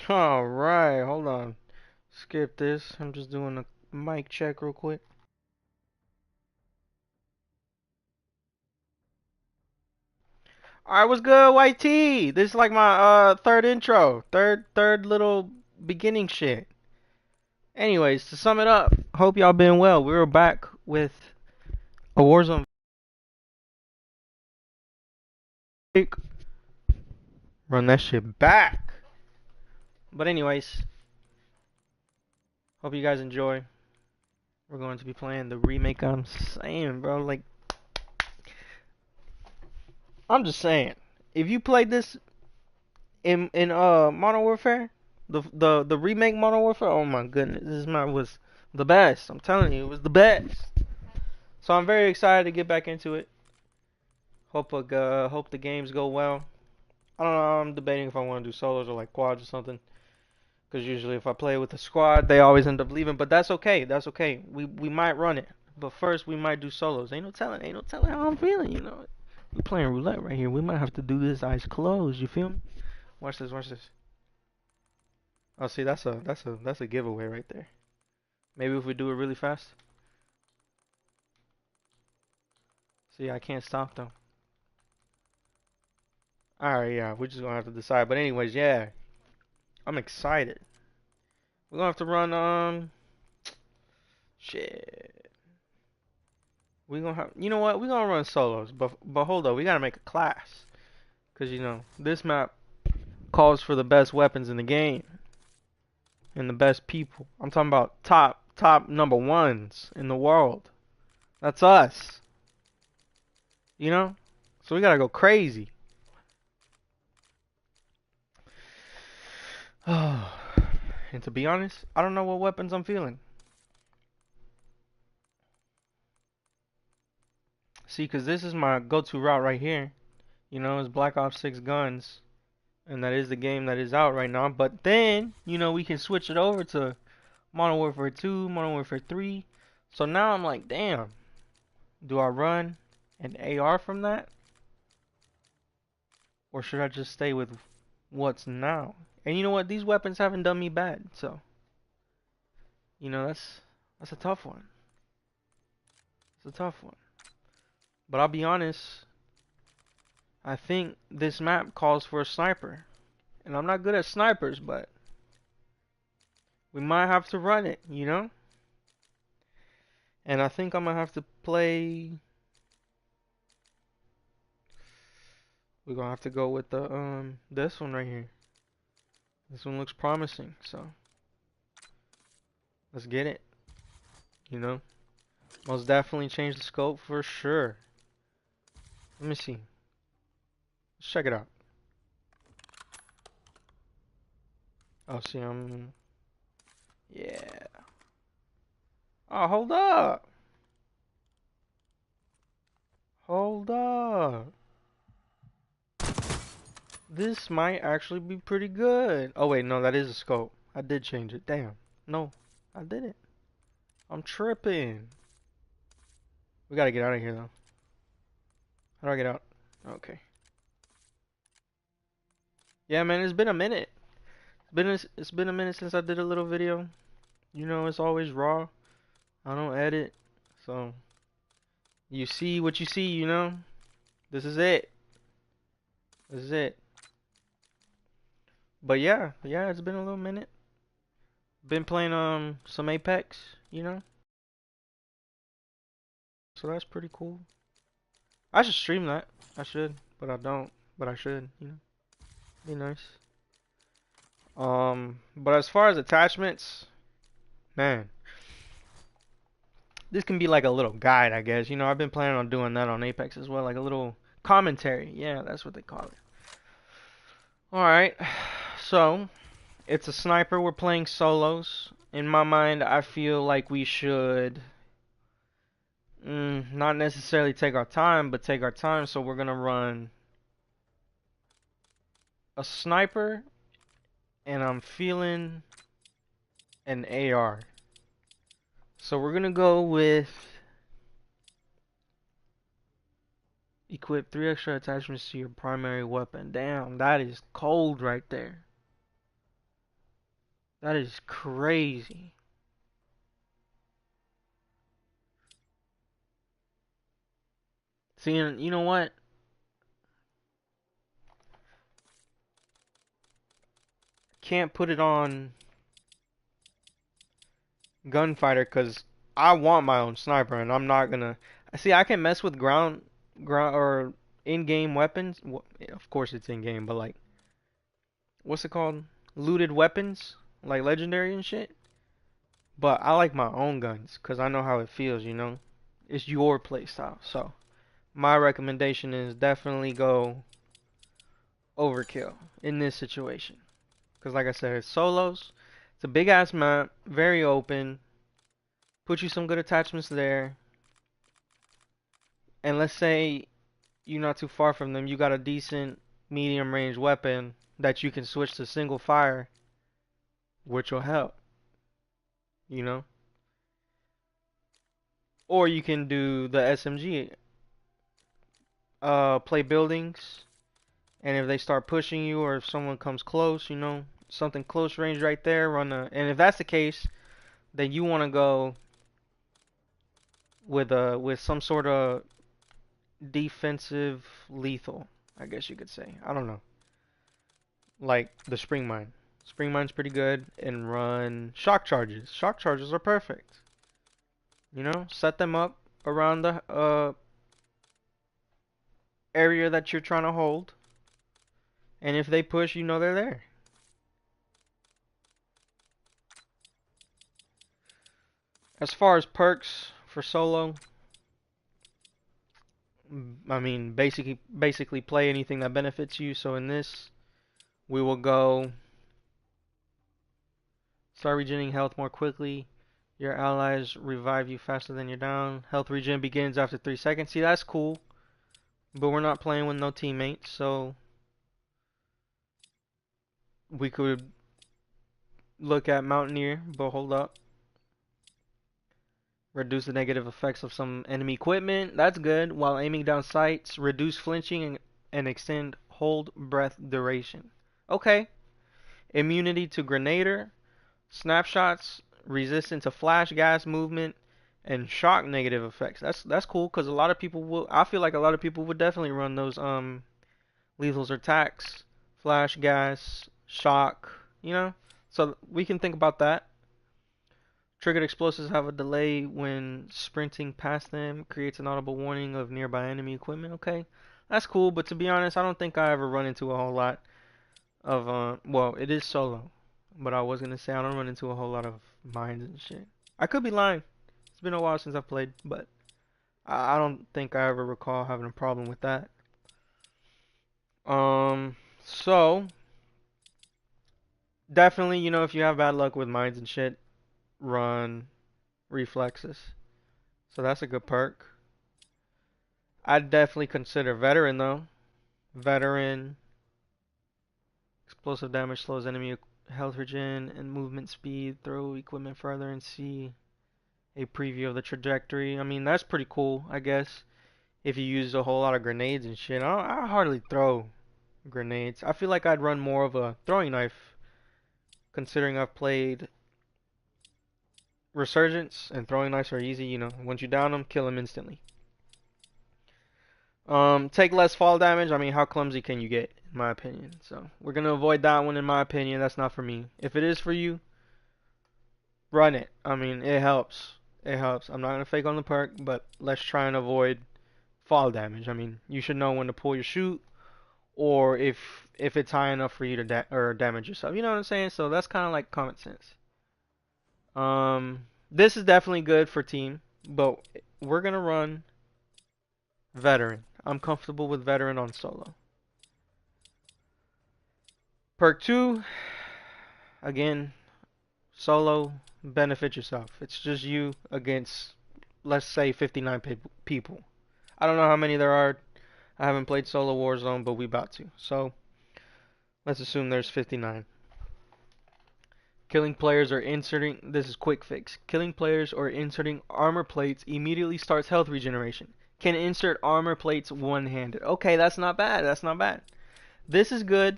Alright, hold on. Skip this. I'm just doing a mic check real quick. Alright, what's good, YT? This is like my third intro. Third little beginning shit. Anyways, to sum it up, hope y'all been well. We were back with a Warzone break. Run that shit back. But anyways, hope you guys enjoy. We're going to be playing the remake. I'm saying, bro, like I'm just saying. If you played this in Modern Warfare, the remake Modern Warfare. Oh my goodness, this map was the best. I'm telling you, it was the best. So I'm very excited to get back into it. Hope the games go well. I don't know. I'm debating if I want to do solos or like quads or something. Because usually if I play with a squad, they always end up leaving. But that's okay. That's okay. We might run it. But first we might do solos. Ain't no telling. Ain't no telling how I'm feeling. You know. We playing roulette right here. We might have to do this eyes closed. You feel me? Watch this. Watch this. Oh, see, that's a giveaway right there. Maybe if we do it really fast. See, I can't stop though. All right, yeah, we're just gonna have to decide. But anyways, yeah, I'm excited. We're gonna have to run shit. We gonna have, you know what? We're gonna run solos, but hold up, we gotta make a class, cause you know this map calls for the best weapons in the game and the best people. I'm talking about top number ones in the world. That's us, you know. So we gotta go crazy. Oh, and to be honest, I don't know what weapons I'm feeling. See, because this is my go-to route right here. You know, it's Black Ops 6 guns. And that is the game that is out right now. But then, you know, we can switch it over to Modern Warfare 2, Modern Warfare 3. So now I'm like, damn, do I run an AR from that? Or should I just stay with what's now? And you know what? These weapons haven't done me bad. So, you know, that's a tough one. It's a tough one. But I'll be honest, I think this map calls for a sniper. And I'm not good at snipers, but we might have to run it, you know? And I think I'm gonna have to play. We're gonna have to go with the this one right here. This one looks promising, so let's get it. You know? Most definitely change the scope for sure. Let me see. Let's check it out. Oh, see, yeah. Oh, hold up. Hold up. This might actually be pretty good. Oh, wait, no, that is a scope. I did change it. Damn. No, I didn't. I'm tripping. We gotta get out of here, though. How do I get out? Okay. Yeah, man, it's been a minute. It's been a minute since I did a little video. You know, it's always raw. I don't edit. So, you see what you see, you know? This is it. This is it. But yeah, it's been a little minute. Been playing some Apex, you know? So that's pretty cool. I should stream that. I should, but I don't. But I should, you know? Be nice. But as far as attachments, man, this can be like a little guide, I guess. You know, I've been planning on doing that on Apex as well, like a little commentary. Yeah, that's what they call it. All right. So, it's a sniper. We're playing solos. In my mind, I feel like we should not necessarily take our time, but take our time. So we're gonna run a sniper, and I'm feeling an AR. So we're gonna go with equip 3 extra attachments to your primary weapon. Damn, that is cold right there. That is crazy. See, and you know what? Can't put it on gunfighter because I want my own sniper, and I'm not gonna. See, I can mess with ground or in-game weapons. Well, of course, it's in-game, but like, what's it called? Looted weapons, like legendary and shit. But I like my own guns because I know how it feels. It's your playstyle. So my recommendation is definitely go overkill in this situation. Because like I said, it's solos. It's a big ass map, very open. Put you some good attachments there. And let's say you're not too far from them, you got a decent medium range weapon that you can switch to single fire, which will help, you know? Or you can do the SMG, play buildings, and if they start pushing you or if someone comes close, something close range right there, and if that's the case, then you want to go with some sort of defensive lethal, I guess you could say. I don't know. Like the spring mine. Spring mine's pretty good, and run shock charges. Shock charges are perfect. Set them up around the area that you're trying to hold, and if they push, they're there. As far as perks for solo, I mean, basically play anything that benefits you. So in this, we will go start regenerating health more quickly. Your allies revive you faster than you're down. Health regen begins after 3 seconds. See, that's cool. But we're not playing with no teammates, so we could look at Mountaineer, but hold up. Reduce the negative effects of some enemy equipment. That's good. While aiming down sights, reduce flinching and extend hold breath duration. Okay. Immunity to grenader, snapshots, resistance to flash gas movement, and shock negative effects. That's cool because a lot of people will. I feel like a lot of people would definitely run those lethals or attacks, flash gas, shock. So we can think about that. Triggered explosives have a delay when sprinting past them, creates an audible warning of nearby enemy equipment. Okay, that's cool, but to be honest, I don't think I ever run into a whole lot of, well, it is solo, but I was gonna say I don't run into a whole lot of mines and shit. I could be lying. It's been a while since I've played, but I don't think I ever recall having a problem with that. So definitely, if you have bad luck with mines and shit, run reflexes. So that's a good perk. I'd definitely consider veteran though. Veteran, explosive damage slows enemy health regen and movement speed. Throw equipment further and see a preview of the trajectory. I mean, that's pretty cool, I guess. If you use a whole lot of grenades and shit. I hardly throw grenades. I feel like I'd run more of a throwing knife, considering I've played Resurgence and throwing knives are easy. Once you down them, kill them instantly. Take less fall damage. I mean, how clumsy can you get, in my opinion? So we're gonna avoid that one, in my opinion. That's not for me. If it is for you, run it. I mean, it helps. It helps. I'm not gonna fake on the perk, but let's try and avoid fall damage. I mean, you should know when to pull your shoot, or if it's high enough for you to damage yourself. You know what I'm saying? So that's kind of like common sense. This is definitely good for team, but we're gonna run veteran. I'm comfortable with veteran on solo. Perk 2, again, solo, benefit yourself. It's just you against, let's say, 59 people. I don't know how many there are. I haven't played solo Warzone, but we about to. So, let's assume there's 59. Killing players or inserting, this is quick fix. Killing players or inserting armor plates immediately starts health regeneration. Can insert armor plates one-handed. Okay, that's not bad. That's not bad. This is good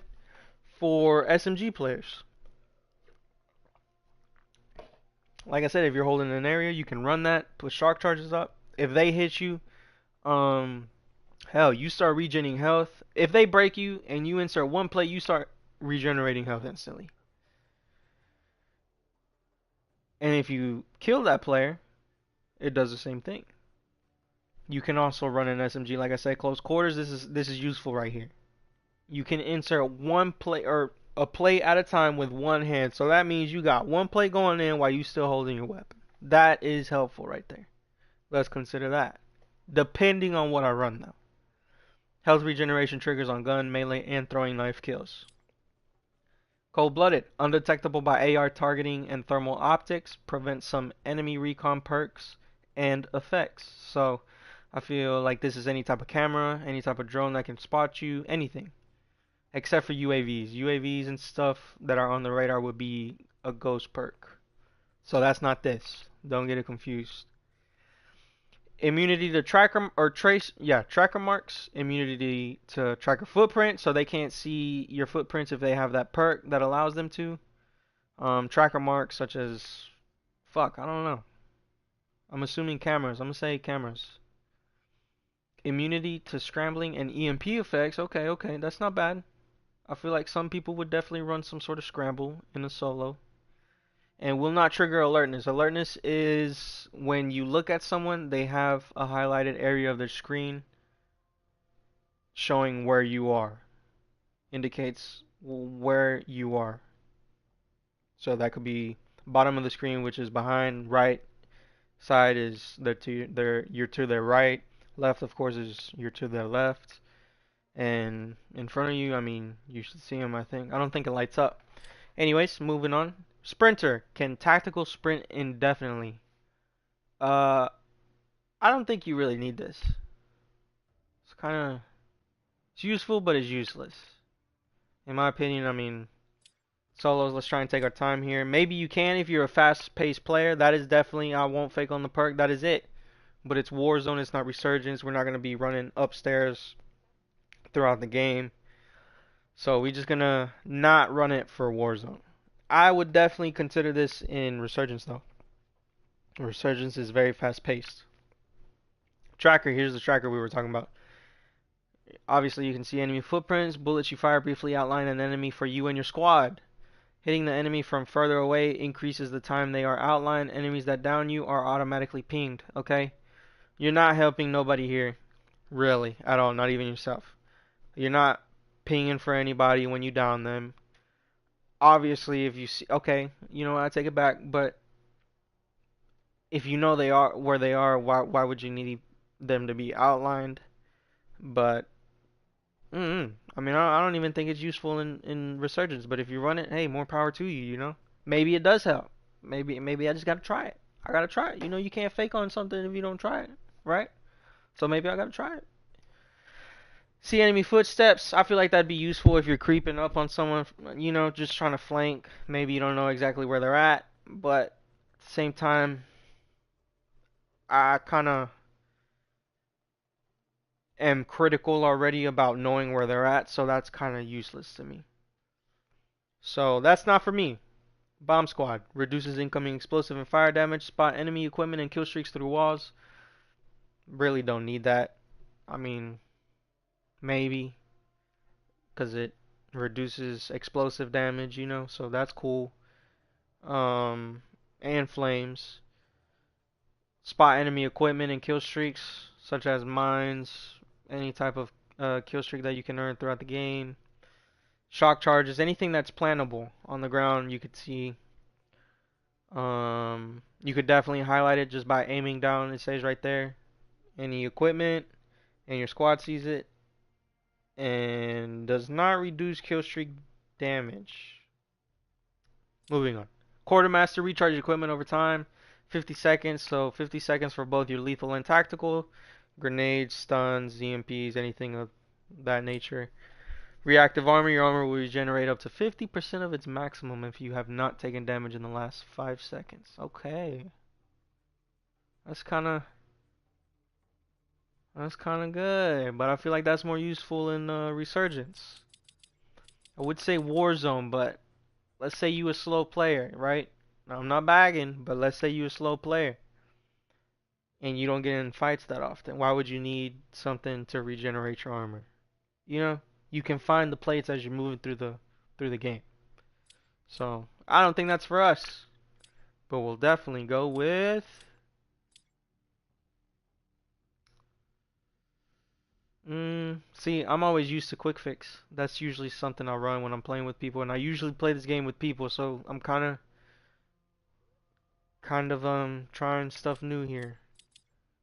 for SMG players. Like I said, if you're holding an area, you can run that, put shock charges up. If they hit you, um, hell, you start regenerating health. If they break you and you insert one plate, you start regenerating health instantly. And if you kill that player, it does the same thing. You can also run an SMG, like I said, close quarters. This is useful right here. You can insert one plate or a plate at a time with one hand. So that means you got one plate going in while you still holding your weapon. That is helpful right there. Let's consider that. Depending on what I run though. Health regeneration triggers on gun, melee, and throwing knife kills. Cold-blooded, undetectable by AR targeting and thermal optics, prevents some enemy recon perks and effects. So I feel like this is any type of camera, any type of drone that can spot you, anything. Except for UAVs. UAVs and stuff that are on the radar would be a ghost perk. So that's not this. Don't get it confused. Immunity to tracker or tracker marks. Immunity to tracker footprint, so they can't see your footprints if they have that perk that allows them to. Tracker marks such as, fuck, I don't know. I'm assuming cameras. I'm gonna say cameras. Immunity to scrambling and EMP effects. Okay, okay, that's not bad. I feel like some people would definitely run some sort of scramble in a solo. And will not trigger alertness. Alertness is when you look at someone, they have a highlighted area of their screen showing where you are. Indicates where you are. So that could be bottom of the screen, which is behind, right side is you're to their right, left of course is you're to their left, and in front of you, I mean, you should see them, I think. I don't think it lights up. Anyways, moving on. Sprinter can tactical sprint indefinitely. Uh, I don't think you really need this. It's kind of it's useful, but it's useless. In my opinion, I mean, solos, let's try and take our time here. Maybe you can if you're a fast-paced player. That is definitely, I won't fake on the perk. That is it. But it's Warzone, it's not Resurgence. We're not going to be running upstairs throughout the game. So we're just going to not run it for Warzone. I would definitely consider this in Resurgence though. Resurgence is very fast-paced. Tracker, here's the tracker we were talking about. Obviously, you can see enemy footprints. Bullets you fire briefly outline an enemy for you and your squad. Hitting the enemy from further away increases the time they are outlined. Enemies that down you are automatically pinged. Okay? You're not helping nobody here. Really. At all. Not even yourself. You're not pinging for anybody when you down them. Obviously, if you see... Okay, you know what? I take it back. But if you know they are where they are, why would you need them to be outlined? But... I mean, I don't even think it's useful in Resurgence. But if you run it, hey, more power to you, you know? Maybe it does help. Maybe I just gotta try it. I gotta try it. You know, you can't fake on something if you don't try it, right? So maybe I gotta try it. See enemy footsteps. I feel like that'd be useful if you're creeping up on someone, you know, just trying to flank. Maybe you don't know exactly where they're at, but at the same time, I kind of am critical already about knowing where they're at, so that's kind of useless to me. So that's not for me. Bomb squad reduces incoming explosive and fire damage, spot enemy equipment and kill streaks through walls. Really don't need that. I mean, maybe because it reduces explosive damage, you know, so that's cool. And flames. Spot enemy equipment and kill streaks, such as mines, any type of kill streak that you can earn throughout the game. Shock charges, anything that's plannable on the ground, you could see. You could definitely highlight it just by aiming down. It says right there, any equipment, and your squad sees it, and does not reduce kill streak damage. Moving on. Quartermaster recharges equipment over time. 50 seconds, so 50 seconds for both your lethal and tactical. Grenades, stuns, EMPs, anything of that nature. Reactive armor, your armor will regenerate up to 50% of its maximum if you have not taken damage in the last 5 seconds. Okay. That's kinda good, but I feel like that's more useful in Resurgence. I would say Warzone, but let's say you a slow player, right? Now, I'm not bagging, but let's say you're a slow player and you don't get in fights that often. Why would you need something to regenerate your armor? You know, you can find the plates as you're moving through the game. So I don't think that's for us, but we'll definitely go with. See, I'm always used to quick fix. That's usually something I run when I'm playing with people, and I usually play this game with people, so I'm kind of trying stuff new here,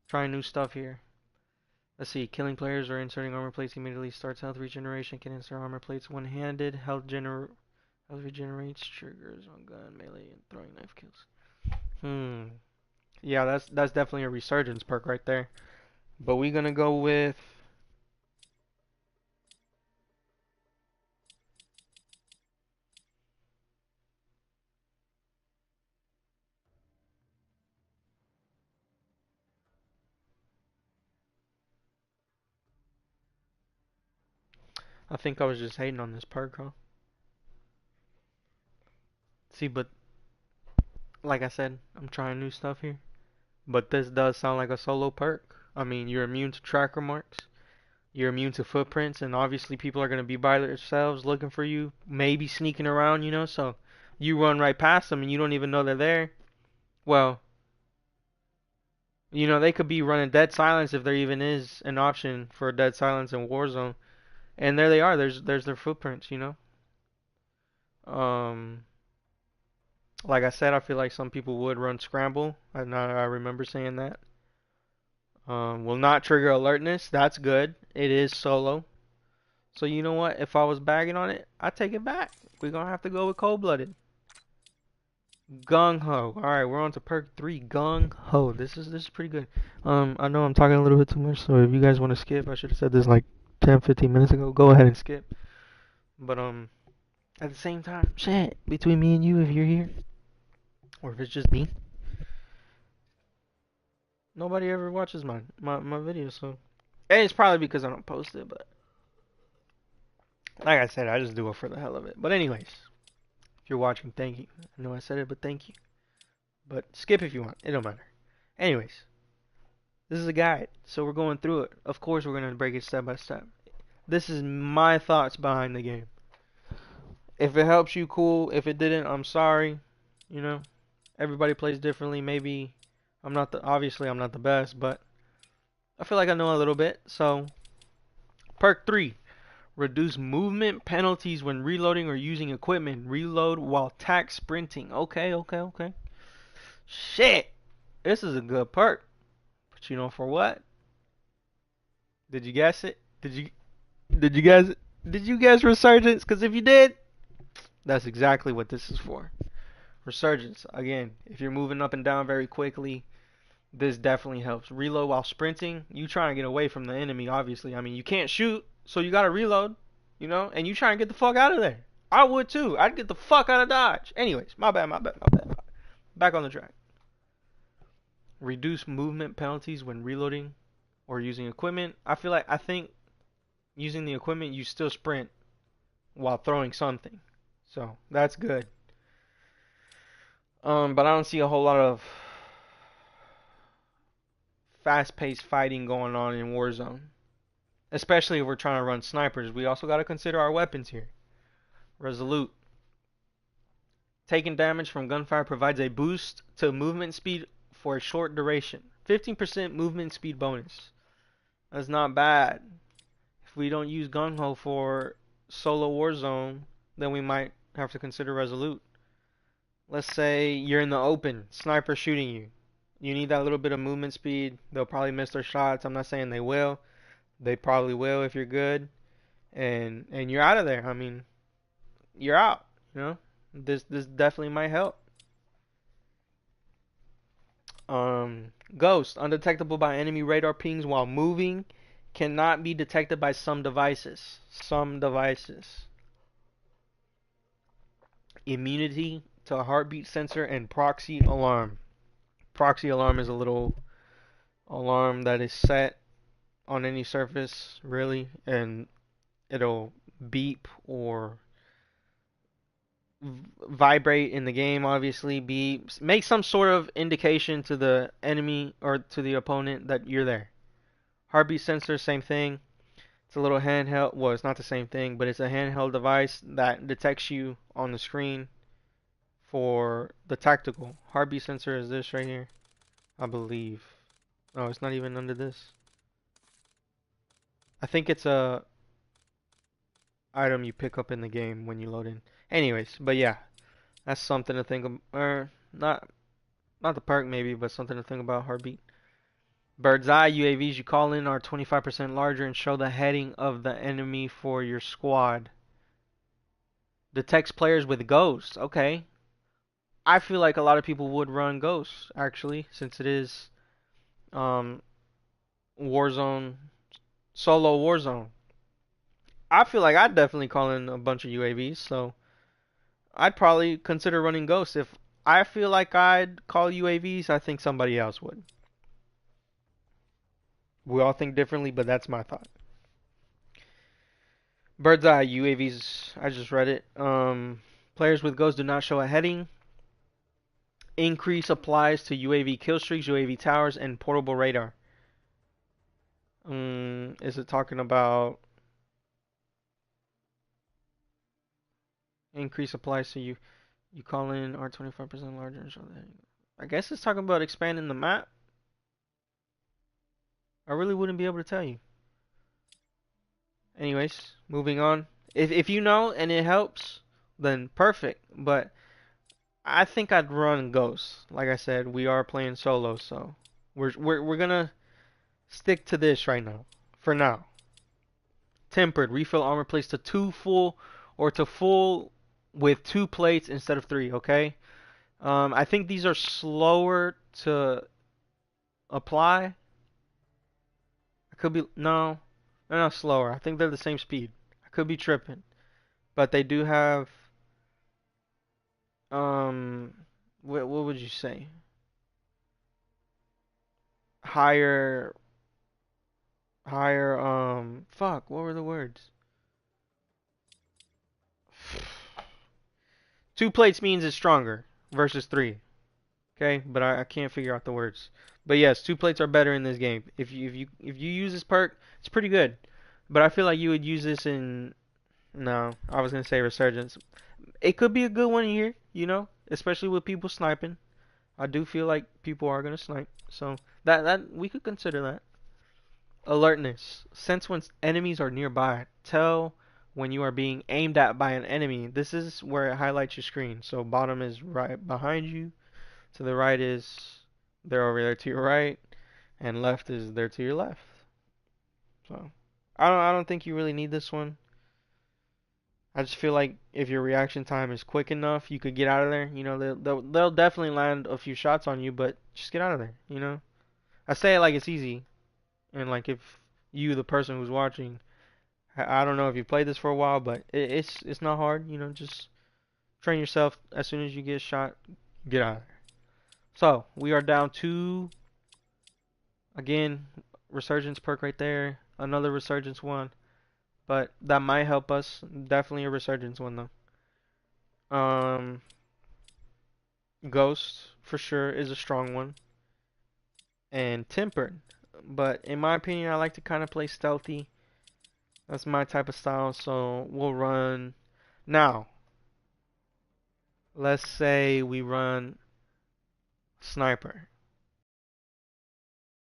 trying new stuff here. Let's see, killing players or inserting armor plates immediately starts health regeneration. Can insert armor plates one-handed. Health regenerates triggers on gun, melee, and throwing knife kills. Yeah, that's definitely a resurgence perk right there. But we're gonna go with. I think I was just hating on this perk, huh? See, but like I said, I'm trying new stuff here. But this does sound like a solo perk. I mean, you're immune to tracker marks. You're immune to footprints, and obviously people are gonna be by themselves looking for you, maybe sneaking around, so you run right past them and you don't even know they're there. Well, they could be running dead silence if there even is an option for dead silence in Warzone. And there they are. There's their footprints. Um, like I said, I feel like some people would run scramble. I remember saying that. Will not trigger alertness. That's good. It is solo. So you know what? If I was bagging on it, I take it back. We're gonna have to go with cold-blooded. Gung Ho. All right, we're on to perk 3. Gung Ho. This is pretty good. I know I'm talking a little bit too much, so if you guys want to skip, I should have said this like 10, 15 minutes ago. Go ahead and skip. But at the same time, shit, between me and you, if you're here, or if it's just me, nobody ever watches my videos, so. And it's probably because I don't post it, but like I said, I just do it for the hell of it. But anyways, if you're watching, thank you. I know I said it, but thank you. But skip if you want. It don't matter. Anyways, this is a guide, so we're going through it. Of course, we're gonna break it step by step. This is my thoughts behind the game. If it helps you, cool. If it didn't, I'm sorry. You know, everybody plays differently. Maybe obviously I'm not the best, but I feel like I know a little bit. So, perk 3. Reduce movement penalties when reloading or using equipment. Reload while tack sprinting. Okay, okay, okay. Shit. This is a good perk. But you know for what? Did you guess it? Did you guys did you guess resurgence? Cuz if you did, that's exactly what this is for. Resurgence. Again, if you're moving up and down very quickly, this definitely helps. Reload while sprinting. You trying to get away from the enemy, obviously. I mean, you can't shoot, so you gotta reload, and you try and get the fuck out of there. I would too. I'd get the fuck out of Dodge. Anyways, my bad, my bad, my bad. Back on the track. Reduce movement penalties when reloading or using equipment. I think using the equipment, you still sprint while throwing something. So that's good. But I don't see a whole lot of fast-paced fighting going on in Warzone. Especially if we're trying to run snipers. We also got to consider our weapons here. Resolute. Taking damage from gunfire provides a boost to movement speed for a short duration. 15% movement speed bonus. That's not bad. If we don't use gung ho for solo Warzone, then we might have to consider Resolute. Let's say you're in the open, sniper shooting you. You need that little bit of movement speed. They'll probably miss their shots. I'm not saying they will. They probably will if you're good. And you're out of there. I mean, you're out. This definitely might help. Ghost, undetectable by enemy radar pings while moving, cannot be detected by some devices. Some devices. Immunity to a heartbeat sensor and proxy alarm. Proxy alarm is a little alarm that is set on any surface, really, and it'll beep or vibrate in the game, obviously. Make some sort of indication to the enemy or to the opponent that you're there. Heartbeat sensor, same thing. It's a little handheld. Well, it's not the same thing, but it's a handheld device that detects you on the screen for the tactical. Heartbeat sensor is this right here, I believe. Oh, it's not even under this. I think it's a item you pick up in the game when you load in. Anyways, but yeah, that's something to think of. Or not the perk maybe, but something to think about. Heartbeat. Bird's eye UAVs you call in are 25% larger and show the heading of the enemy for your squad. Detects players with ghosts. Okay. I feel like a lot of people would run ghosts actually, since it is um Warzone solo Warzone. I feel like I'd definitely call in a bunch of UAVs, so I'd probably consider running ghosts. If I feel like I'd call UAVs, I think somebody else would. We all think differently, but that's my thought. Bird's eye UAVs. I just read it. Players with ghosts do not show a heading. Increase applies to UAV kill streaks, UAV towers, and portable radar. Is it talking about increase applies to you? You call in are 25% larger and show the heading. I guess it's talking about expanding the map. I really wouldn't be able to tell you. Anyways, moving on. If you know and it helps, then perfect. But I think I'd run Ghost. Like I said, we are playing solo, so we're gonna stick to this right now. For now. Tempered. Refill armor plates to 2 full or to full with 2 plates instead of 3, okay? I think these are slower to apply. I could be no, they're not slower. I think they're the same speed. I could be tripping. But they do have um what would you say? Higher fuck, what were the words? 2 plates means it's stronger versus 3. Okay, but I can't figure out the words. But yes, 2 plates are better in this game. If you use this perk, it's pretty good. But I feel like you would use this in no, I was gonna say Resurgence. It could be a good one here, especially with people sniping. I do feel like people are gonna snipe, so that we could consider that. Alertness. Sense when enemies are nearby. Tell when you are being aimed at by an enemy. This is where it highlights your screen. So bottom is right behind you. To the right is they're over there to your right, and left is there to your left. So I don't think you really need this one. I just feel like if your reaction time is quick enough, you could get out of there. They'll definitely land a few shots on you, but just get out of there. I say it like it's easy, and like if you, the person who's watching, I don't know if you played this for a while, but it's not hard. Just train yourself. As soon as you get shot, get out of there. So we are down to again resurgence perk right there. Another resurgence one, but that might help us. Definitely a resurgence one though. Ghost for sure is a strong one, and tempered. But in my opinion, I like to kind of play stealthy. That's my type of style, so we'll run. Now, let's say we run sniper.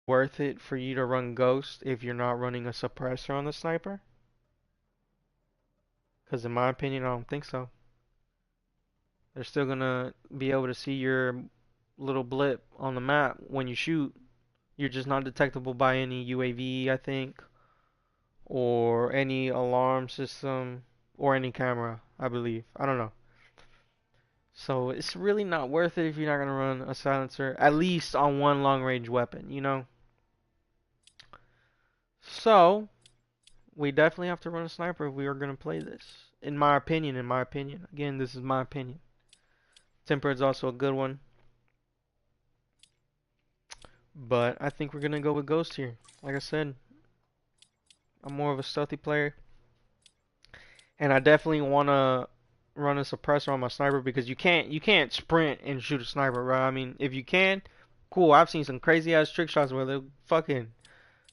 Worth it for you to run ghost if you're not running a suppressor on the sniper? Because in my opinion, I don't think so. They're still gonna be able to see your little blip on the map when you shoot. You're just not detectable by any UAV, I think, or any alarm system, or any camera, I believe. I don't know. So it's really not worth it if you're not gonna run a silencer, at least on one long range weapon. So we definitely have to run a sniper if we are gonna play this. In my opinion, Again, this is my opinion. Temper is also a good one. But I think we're gonna go with Ghost here. Like I said, I'm more of a stealthy player. And I definitely wanna run a suppressor on my sniper because you can't sprint and shoot a sniper, right? I mean, if you can, cool. I've seen some crazy ass trick shots where they fucking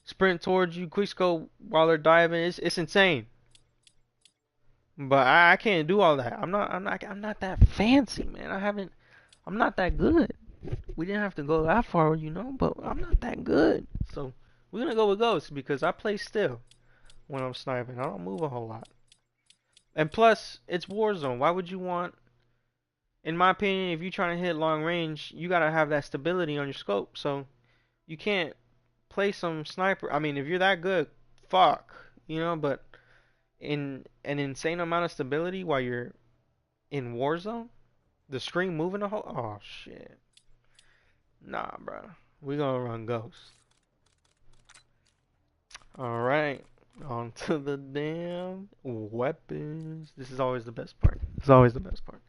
sprint towards you, quickscope while they're diving. It's insane. But I can't do all that. I'm not that fancy, man. I'm not that good. We didn't have to go that far, but I'm not that good. So we're gonna go with Ghost because I play still when I'm sniping. I don't move a whole lot. And plus, it's Warzone. Why would you want, in my opinion, if you're trying to hit long range, you gotta have that stability on your scope. So you can't play some sniper. I mean, if you're that good, fuck, but in an insane amount of stability while you're in Warzone, the screen moving the whole. Oh shit. Nah, bro. We gonna run Ghost. All right. On to the damn weapons. This is always the best part. It's always the best part.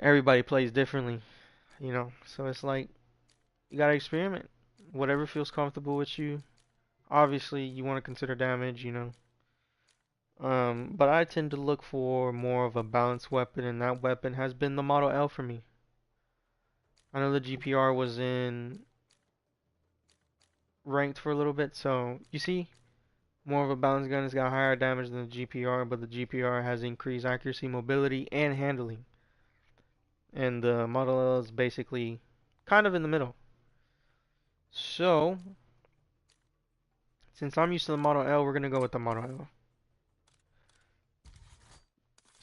Everybody plays differently. So it's like you gotta experiment. Whatever feels comfortable with you. Obviously, you want to consider damage. But I tend to look for more of a balanced weapon, and that weapon has been the Model L for me. I know the GPR was in ranked for a little bit, so you see, more of a balanced gun has got higher damage than the GPR, but the GPR has increased accuracy, mobility, and handling. And the Model L is basically kind of in the middle. So, since I'm used to the Model L, we're gonna go with the Model L.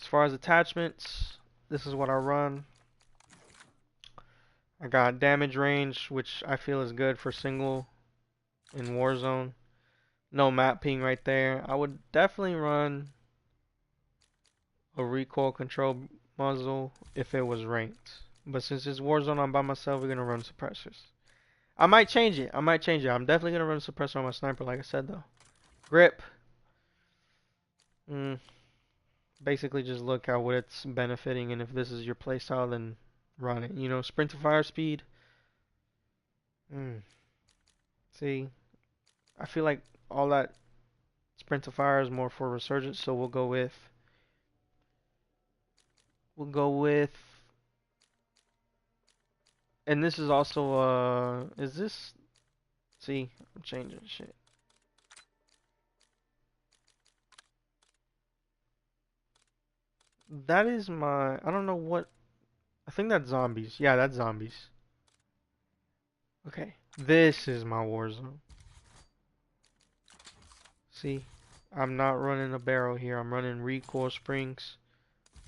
As far as attachments, this is what I run. I got damage range, which I feel is good for single in Warzone. No map ping right there. I would definitely run a recoil control muzzle if it was ranked. But since it's Warzone, I'm by myself, we're gonna run suppressors. I might change it. I'm definitely gonna run a suppressor on my sniper, like I said though. Grip. Mm, basically just look at what it's benefiting, and if this is your playstyle, then run it. Sprint to fire speed. Mm, see, I feel like all that sprint to fire is more for resurgence, so we'll go with, and this is also is this? See, I'm changing shit. That is my, I don't know what, I think that's zombies. Yeah, that's zombies. Okay, this is my Warzone. See, I'm not running a barrel here. I'm running recoil springs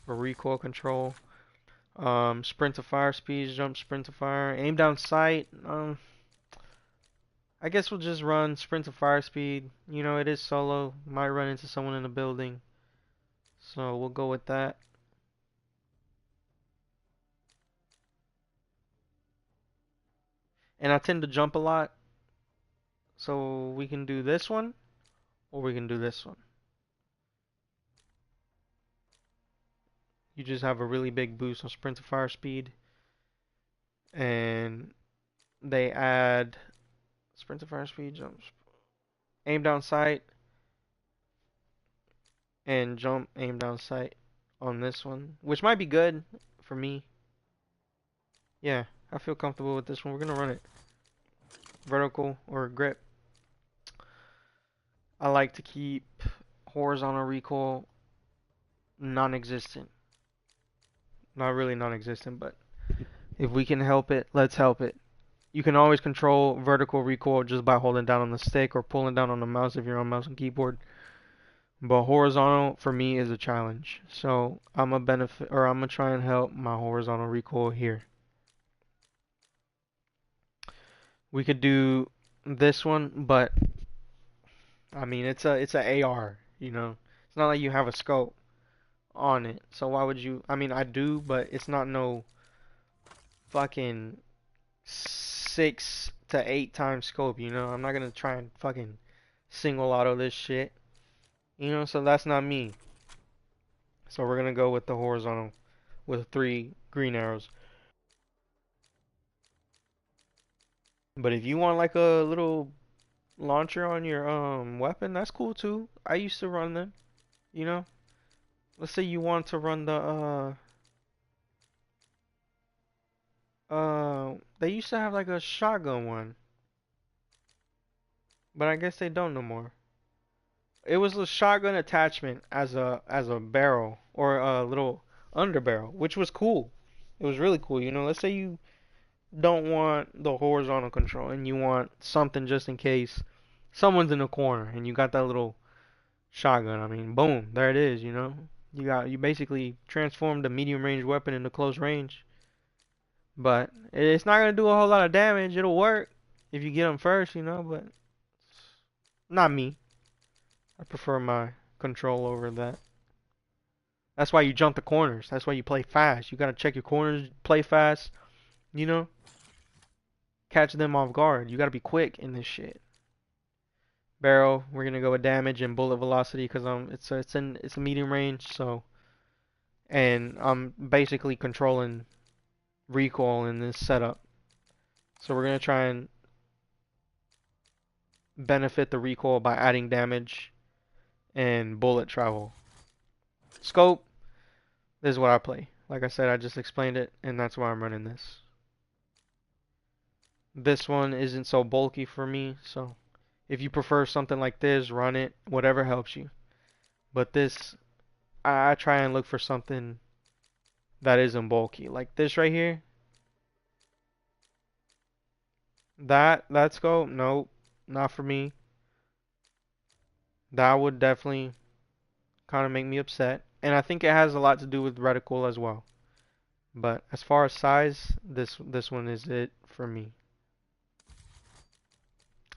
for recoil control. Sprint to fire speeds, jump sprint to fire, aim down sight. I guess we'll just run sprint to fire speed. It is solo. Might run into someone in the building. So we'll go with that. And I tend to jump a lot. So we can do this one, or we can do this one. You just have a really big boost on sprint to fire speed. And they add sprint to fire speed, jump, aim down sight, and jump aim down sight on this one, which might be good for me. Yeah, I feel comfortable with this one. We're gonna run it vertical or grip. I like to keep horizontal recoil non-existent. Not really non-existent, but if we can help it, let's help it. You can always control vertical recoil just by holding down on the stick or pulling down on the mouse if you're on mouse and keyboard. But horizontal for me is a challenge. So I'm gonna try and help my horizontal recoil here. We could do this one, but I mean it's a AR. It's not like you have a scope on it. So why would you? I mean I do, but it's not no fucking 6 to 8 times scope. I'm not gonna try and fucking single auto this shit. So that's not me. So we're gonna go with the horizontal with 3 green arrows. But if you want like a little launcher on your weapon, that's cool too. I used to run them, you know. let's say you want to run the they used to have like a shotgun one, but I guess they don't no more. It was a shotgun attachment as a barrel or a little underbarrel, which was cool. It was really cool. You know, let's say you don't want the horizontal control and you want something just in case someone's in the corner and you got that little shotgun. I mean, boom, there it is, you know. You basically transformed a medium range weapon into close range. But it's not gonna do a whole lot of damage. It'll work if you get them first, you know, but not me. I prefer my control over that. That's why you jump the corners. That's why you play fast. You gotta check your corners, play fast, you know, catch them off guard. You gotta be quick in this shit. Barrel, we're gonna go with damage and bullet velocity because it's a medium range, so and I'm basically controlling recoil in this setup. So we're gonna try and benefit the recoil by adding damage and bullet travel. Scope, this is what I play. Like I said, I just explained it, and that's why I'm running this. This one isn't so bulky for me, so if you prefer something like this, run it, whatever helps you. But this, I try and look for something that isn't bulky. Like this right here, that scope, nope, not for me. That would definitely kind of make me upset. And I think it has a lot to do with reticle as well. But as far as size, this one is it for me.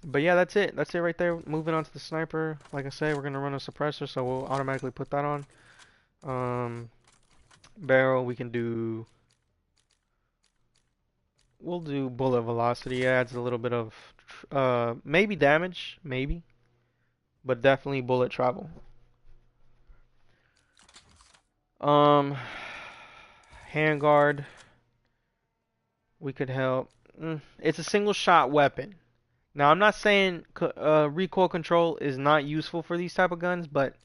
But yeah, that's it. That's it right there. Moving on to the sniper. Like I said, we're gonna run a suppressor, so we'll automatically put that on. Um, Barrel, we'll do bullet velocity. It adds a little bit of maybe damage, maybe, but definitely bullet travel. Um, Handguard, we could help. It's a single shot weapon. Now, I'm not saying recoil control is not useful for these type of guns, but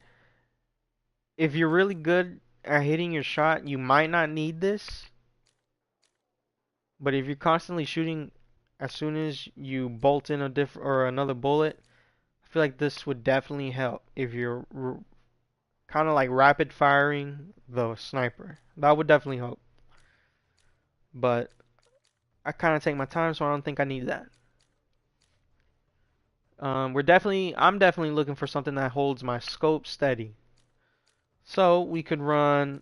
if you're really good at hitting your shot, you might not need this. But if you're constantly shooting as soon as you bolt in a different or another bullet, I feel like this would definitely help if you're kind of like rapid firing the sniper. That would definitely help. But I kind of take my time, so I don't think I need that. I'm definitely looking for something that holds my scope steady. So we could run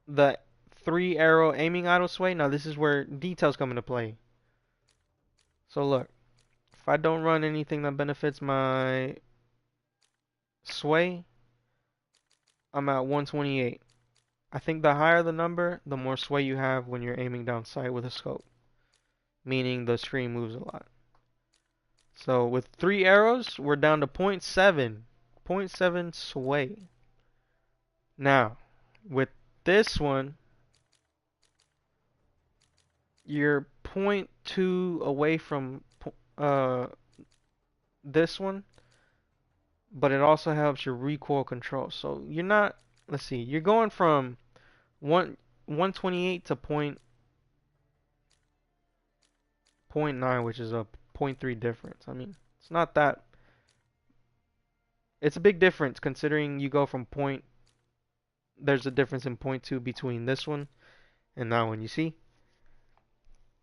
the 3 arrow aiming idle sway. Now this is where details come into play. So look, if I don't run anything that benefits my sway, I'm at 128. I think the higher the number, the more sway you have when you're aiming down sight with a scope, meaning the screen moves a lot. So with 3 arrows, we're down to 0.7, 0.7 sway. Now, with this one, you're zero point 0.2 away from uh this one, but it also helps your recoil control. So you're not, let's see, you're going from 128 to point 0.9, which is a 0.3 difference. I mean, it's not that, it's a big difference considering you go from there's a difference in 0.2 between this one and that one, you see?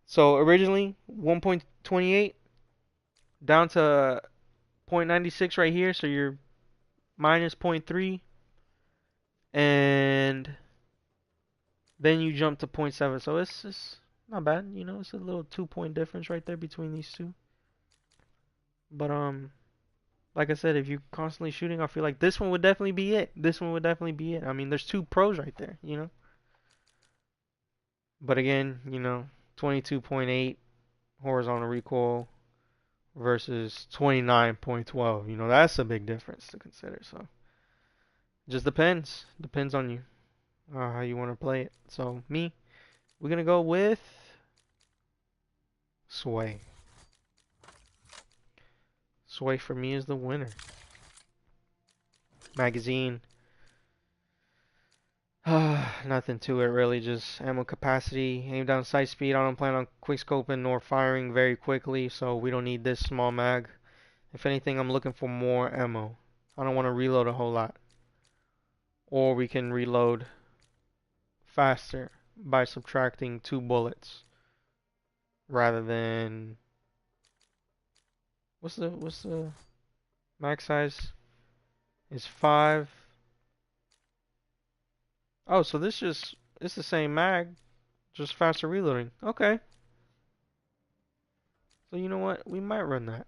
So originally 1.28 down to 0.96 right here, so you're minus zero point 0.3, and then you jump to zero point 0.7. So it's not bad, you know, it's a little 2 point difference right there between these two. But like I said, if you're constantly shooting, I feel like this one would definitely be it. This one would definitely be it. I mean, there's two pros right there, you know. But again, you know, 22.8 horizontal recoil versus 29.12. You know, that's a big difference to consider. So, just depends. Depends on you, how you want to play it. So, we're gonna go with Sway. Sway for me is the winner. Magazine. Nothing to it really, just ammo capacity, aim down sight speed. I don't plan on quick scoping nor firing very quickly, so we don't need this small mag. If anything, I'm looking for more ammo. I don't want to reload a whole lot. Or we can reload faster by subtracting 2 bullets rather than what's the max size is 5. Oh, so this just it's the same mag, just faster reloading. Okay. So you know what? We might run that.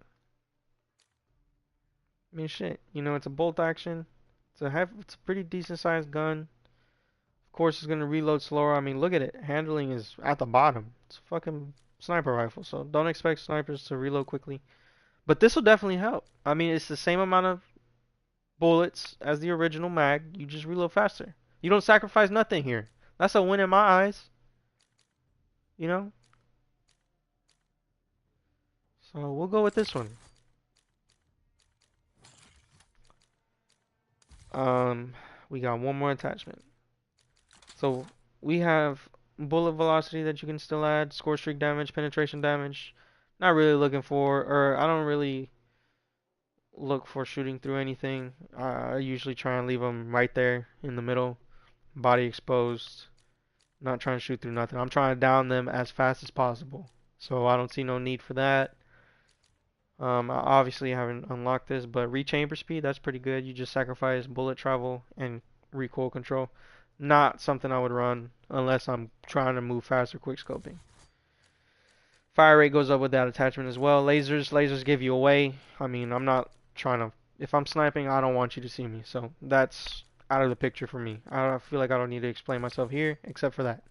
I mean shit. It's a bolt action. It's a pretty decent sized gun. Of course it's gonna reload slower. I mean look at it. Handling is at the bottom. It's a fucking sniper rifle, so don't expect snipers to reload quickly. But this will definitely help. I mean it's the same amount of bullets as the original mag. You just reload faster. You don't sacrifice nothing here. That's a win in my eyes. You know? So we'll go with this one. Um, we got one more attachment. So we have bullet velocity that you can still add, score streak damage, penetration damage. Not really looking for, or I don't really look for shooting through anything. I usually try and leave them right there in the middle, body exposed. Not trying to shoot through nothing. I'm trying to down them as fast as possible. So I don't see no need for that. I obviously haven't unlocked this, but rechamber speed, that's pretty good. You just sacrifice bullet travel and recoil control. Not something I would run unless I'm trying to move faster quick scoping. Fire rate goes up with that attachment as well. Lasers give you away. I mean, I'm not trying to. If I'm sniping, I don't want you to see me. So that's out of the picture for me. I feel like I don't need to explain myself here, except for that.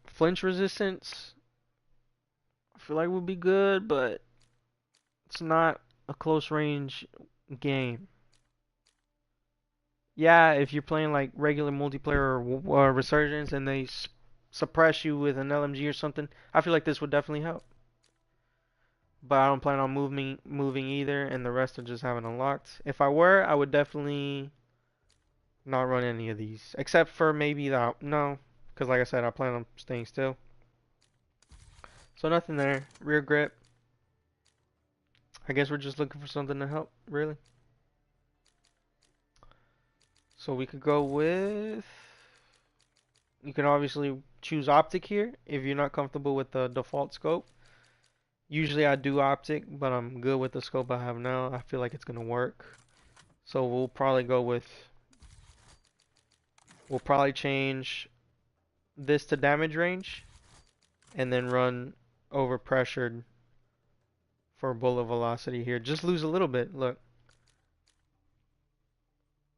Flinch resistance, I feel like would be good, but it's not a close range game. Yeah, if you're playing like regular multiplayer or Resurgence and they suppress you with an LMG or something, I feel like this would definitely help. But I don't plan on moving either, and the rest are just haven't unlocked. If I were, I would definitely not run any of these, except for maybe the no, because like I said, I plan on staying still. So nothing there. Rear grip. I guess we're just looking for something to help, really. So we could go with. You can obviously choose optic here if you're not comfortable with the default scope. Usually I do optic, but I'm good with the scope I have now. I feel like it's gonna work. So we'll probably go with. We'll probably change this to damage range, and then run over pressured for bullet velocity here. Just lose a little bit. Look.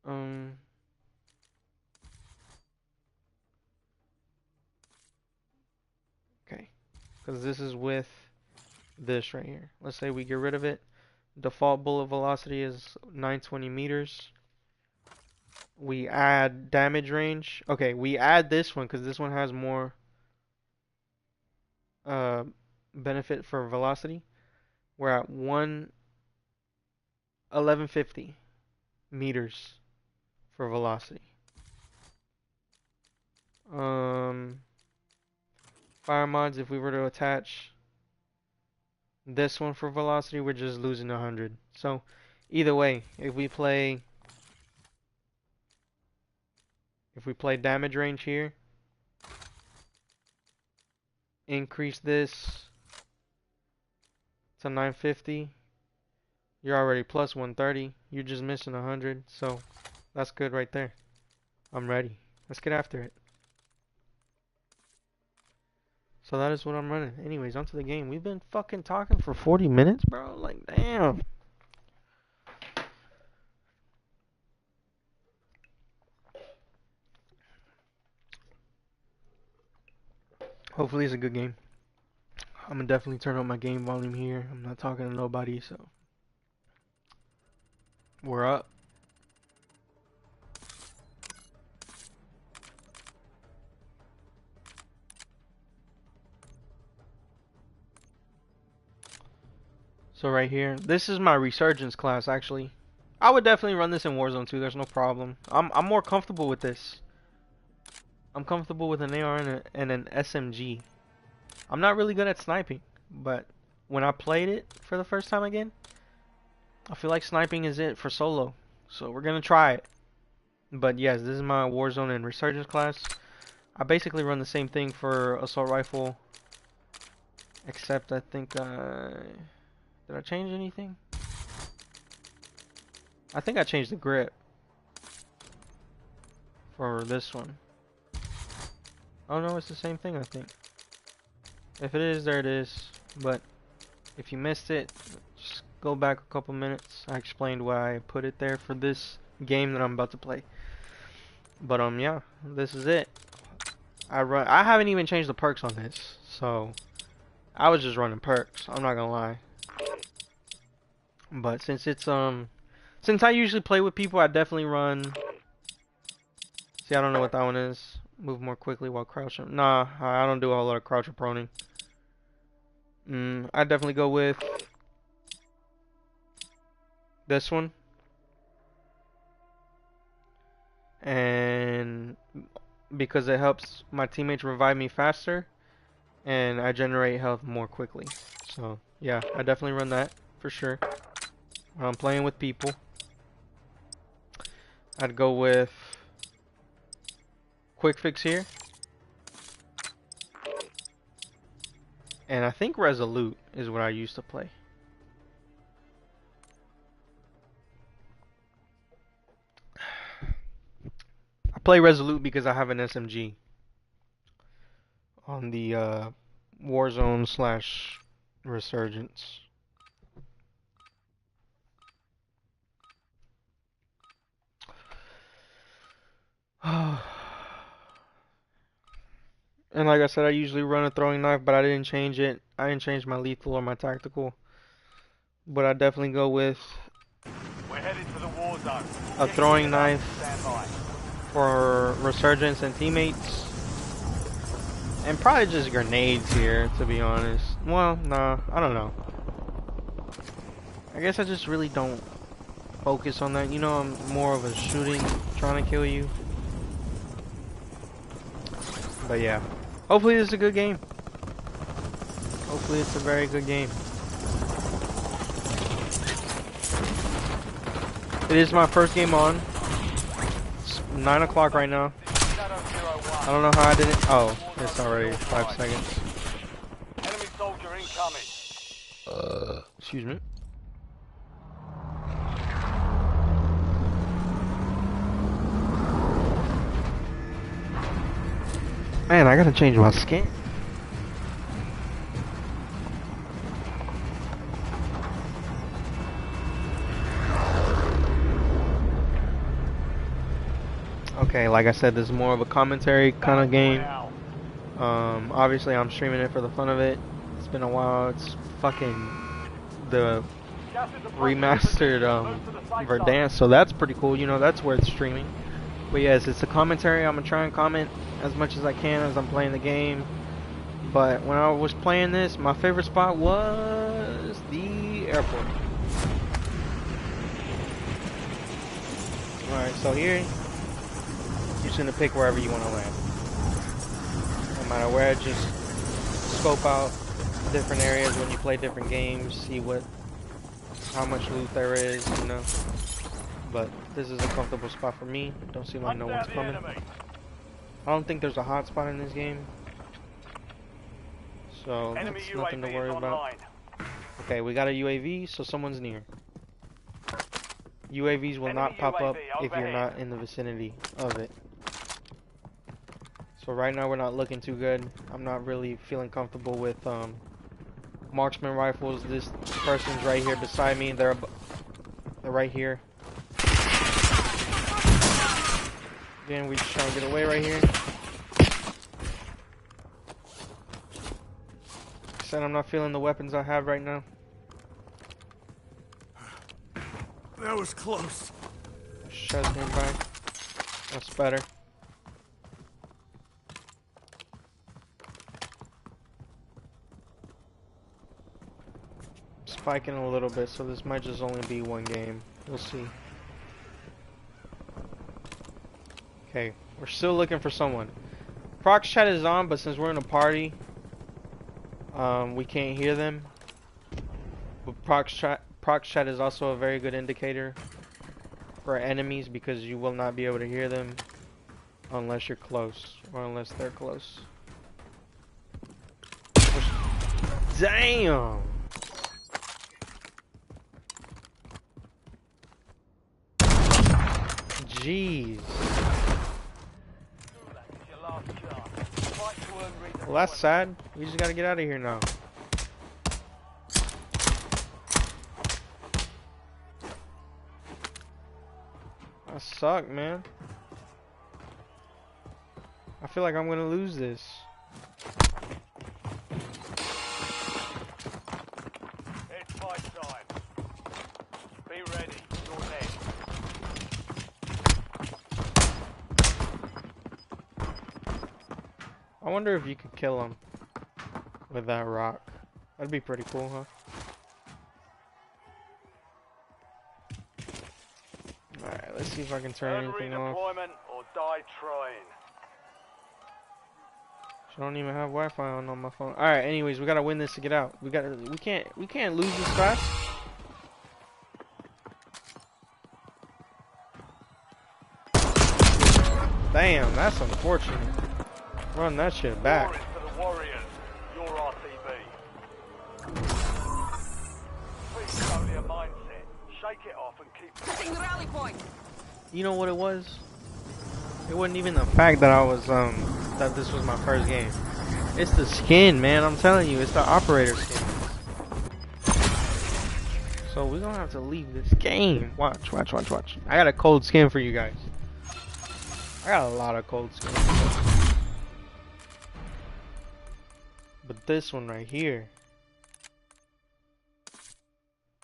Um. Okay. Because this is with this right here. Let's say we get rid of it. Default bullet velocity is 920 meters. We add damage range. Okay, we add this one because this one has more uh, benefit for velocity. We're at 1150 meters for velocity. Um, Fire mods, if we were to attach this one for velocity, we're just losing 100. So either way, if we play damage range here, increase this to 950, you're already plus 130. You're just missing 100. So that's good right there. I'm ready. Let's get after it. So that is what I'm running. Anyways, onto the game. We've been fucking talking for 40 minutes, bro. Like, damn. Hopefully it's a good game. I'm gonna definitely turn up my game volume here. I'm not talking to nobody, so we're up. So right here, this is my resurgence class actually. I would definitely run this in Warzone 2. There's no problem. I'm more comfortable with this. I'm comfortable with an AR and an SMG. I'm not really good at sniping, but when I played it for the first time again, I feel like sniping is it for solo. So we're gonna try it. But yes, this is my Warzone and Resurgence class. I basically run the same thing for assault rifle, except I think did I change anything? I think I changed the grip for this one. Oh no, it's the same thing I think. If it is, there it is. But if you missed it, just go back a couple minutes. I explained why I put it there for this game that I'm about to play. But yeah, this is it. I haven't even changed the perks on this, so I was just running perks. I'm not gonna lie. But since I usually play with people, I definitely run. See, I don't know what that one is. Move more quickly while crouching. Nah, I don't do a whole lot of crouch or proning. I definitely go with this one. And because it helps my teammates revive me faster, and I generate health more quickly. So yeah, I definitely run that for sure. When I'm playing with people, I'd go with quick fix here, and I think Resolute is what I used to play. I play Resolute because I have an SMG on the Warzone slash Resurgence. And like I said, I usually run a throwing knife, but I didn't change it. I didn't change my lethal or my tactical. But I definitely go with We're headed to the war zone. a throwing knife for Resurgence and teammates. And probably just grenades here, to be honest. Well, nah, I don't know. I guess I just really don't focus on that. You know, I'm more of a shooting, trying to kill you. But yeah. Hopefully this is a good game. Hopefully it's a very good game. It is my first game on. It's 9 o'clock right now. I don't know how I did it. Oh, it's already 5 seconds. Enemy soldier incoming. Excuse me. Man, I gotta change my skin. Okay, like I said, this is more of a commentary kind of game. Obviously I'm streaming it for the fun of it. It's been a while. It's fucking the remastered Verdansk, so that's pretty cool. You know, that's where it's streaming. But yes, it's a commentary. I'm gonna try and comment as much as I can as I'm playing the game. But when I was playing this, my favorite spot was the airport. Alright, so here, you're just gonna pick wherever you want to land. No matter where, just scope out different areas when you play different games, see how much loot there is, you know. But this is a comfortable spot for me. Don't seem like no one's coming. I don't think there's a hot spot in this game, so that's nothing to worry about. Okay, we got a UAV, so someone's near. UAVs will not pop up if you're not in the vicinity of it. So right now we're not looking too good. I'm not really feeling comfortable with marksman rifles. This person's right here beside me. They're right here. Again, we just trying to get away right here. Like I said, I'm not feeling the weapons I have right now. That was close. Shut him back. That's better. Spiking a little bit, so this might just only be one game. We'll see. Okay, we're still looking for someone. Prox chat is on, but since we're in a party, we can't hear them. But Prox chat is also a very good indicator for enemies because you will not be able to hear them unless you're close or unless they're close. Damn! Jeez. Well, that's sad. We just gotta get out of here now. That suck, man. I feel like I'm gonna lose this. It's fight time. Be ready. You're next. I wonder if you could kill him with that rock. That'd be pretty cool, huh? Alright, let's see if I can turn Earn anything off. redeployment or die trying. I don't even have Wi-Fi on my phone. Alright, anyways, we gotta win this to get out. We can't lose this fast. Damn, that's unfortunate. Run that shit back. War is for the warriors. Your RTB. Please totally a mindset. Shake it off and keep Hitting the rally point. You know what it was? It wasn't even the fact that I was that this was my first game. It's the skin, man. I'm telling you, it's the operator skin. So we're gonna have to leave this game. Watch. I got a cold skin for you guys. I got a lot of cold skin. But this one right here.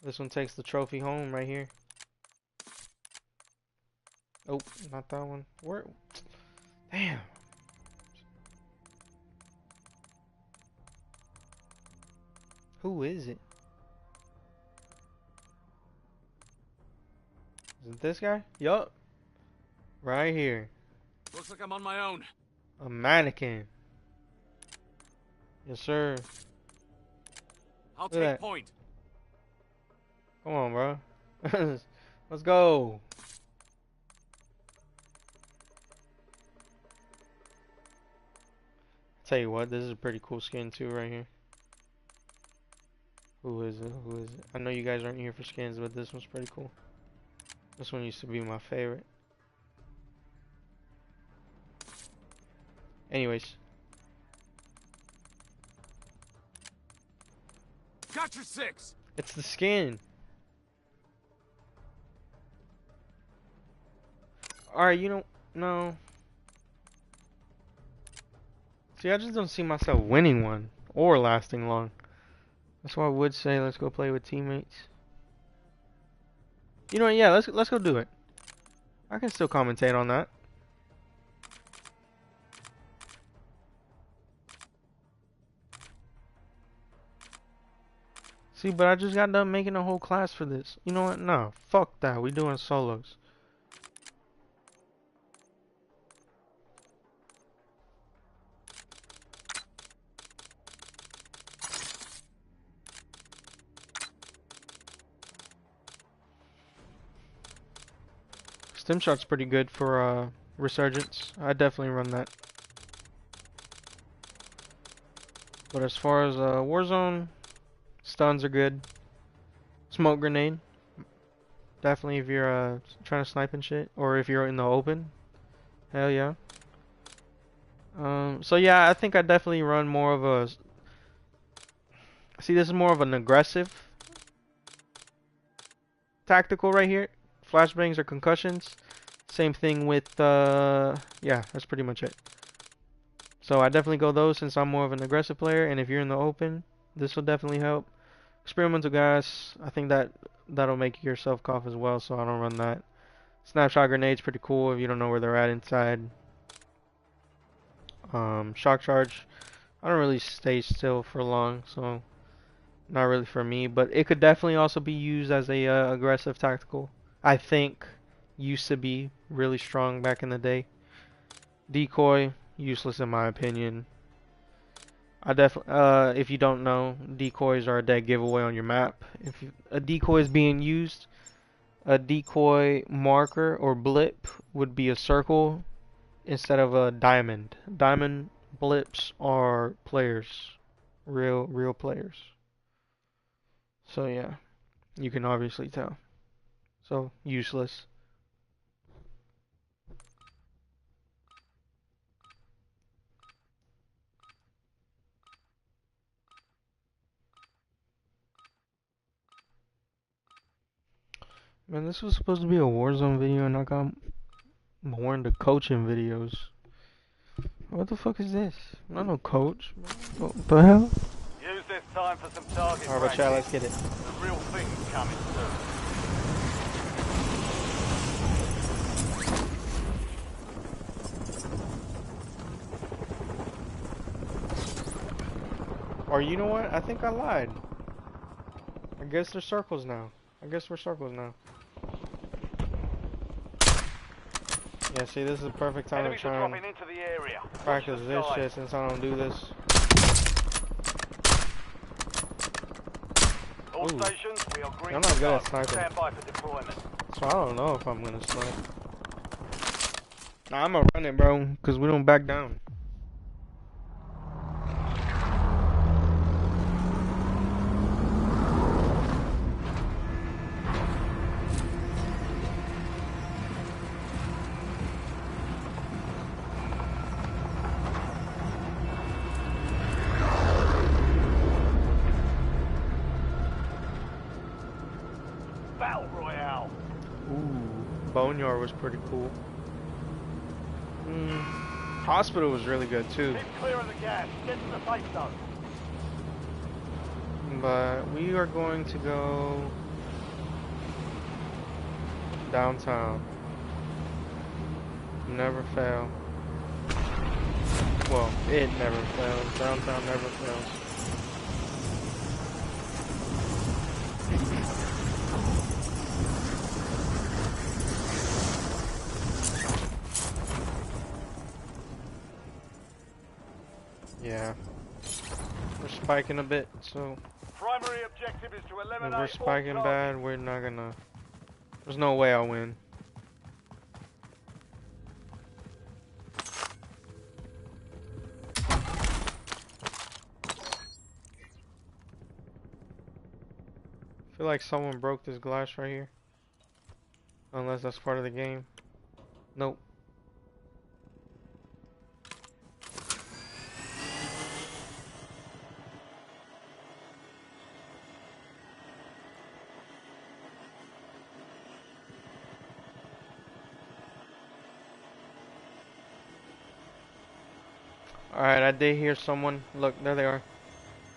This one takes the trophy home right here. Oh, not that one. Where? Damn. Who is it? Is it this guy? Yup. Right here. Looks like I'm on my own. A mannequin. Yes, sir. I'll Look at that. point. Come on, bro. Let's go. Tell you what, this is a pretty cool skin too right here. Who is it? Who is it? I know you guys aren't here for skins, but this one's pretty cool. This one used to be my favorite. Anyways. Got your 6. It's the skin. Alright, you don't... No. See, I just don't see myself winning one. Or lasting long. That's why I would say let's go play with teammates. You know what, yeah, let's go do it. I can still commentate on that. See, but I just got done making a whole class for this. You know what? No, fuck that. We doing solos. Stim shot's pretty good for resurgence. I definitely run that. But as far as Warzone, stuns are good. Smoke grenade. Definitely if you're trying to snipe and shit. Or if you're in the open. Hell yeah. So yeah, I think I definitely run more of a... See, this is more of an aggressive tactical right here. Flashbangs or concussions. Same thing with, yeah, that's pretty much it. So I definitely go those since I'm more of an aggressive player. And if you're in the open, this will definitely help. Experimental gas, I think that'll make yourself cough as well, so I don't run that. Snapshot grenades pretty cool if you don't know where they're at inside. Shock charge, I don't really stay still for long, so not really for me. But it could definitely also be used as a aggressive tactical. I think used to be really strong back in the day. Decoy, useless in my opinion. I definitely, if you don't know, decoys are a dead giveaway on your map. If a decoy is being used, a decoy marker or blip would be a circle instead of a diamond. Diamond blips are players, real players. So yeah, you can obviously tell. So useless. Man, this was supposed to be a Warzone video and I got more into coaching videos. What the fuck is this? I'm not no coach. What the hell? Use this time for some target Alright, chat, let's practice. get it. The real thing's coming soon. Or you know what? I think I lied. I guess they're circles now. I guess we're circles now. Yeah, see, this is the perfect time Enemies to are try and dropping into the area. Watch practice the this skies. shit since I don't do this. All Ooh. stations, we are green I'm not to good go. at sniping. Stand by for deployment. So I don't know if I'm gonna snipe. Nah, I'm gonna run it, bro, because we don't back down. Battle Royale. Ooh, Boneyard was pretty cool. Hospital was really good too. Keep clear of the gas. Get to the safe zone. But we are going to go downtown. Never fail. Well, it never fails. Downtown never fails. Yeah. We're spiking a bit, so Primary objective is to if eliminate we're all spiking targets. bad, we're not gonna... There's no way I'll win. I feel like someone broke this glass right here. Unless that's part of the game. Nope. Alright, I did hear someone. Look, there they are.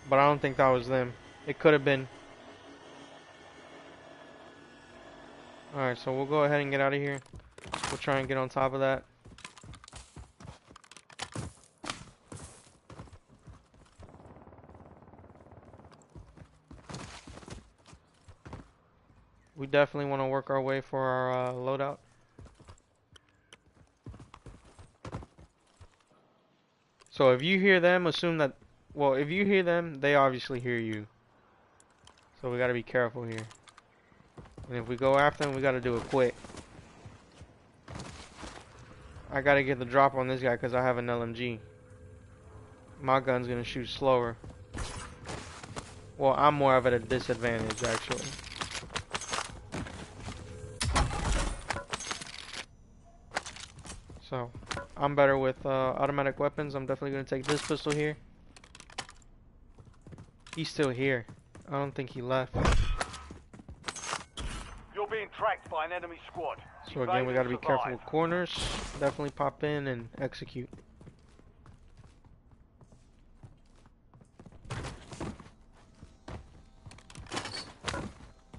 But I don't think that was them. It could have been. Alright, so we'll go ahead and get out of here. We'll try and get on top of that. We definitely want to work our way for our loadout. So if you hear them, assume that... Well, if you hear them, they obviously hear you. So we gotta be careful here. And if we go after them, we gotta do it quick. I gotta get the drop on this guy because I have an LMG. My gun's gonna shoot slower. Well, I'm more of at a disadvantage, actually. So, I'm better with automatic weapons. I'm definitely gonna take this pistol here. He's still here. I don't think he left. You're being tracked by an enemy squad. So again, we gotta be careful with corners. Definitely pop in and execute.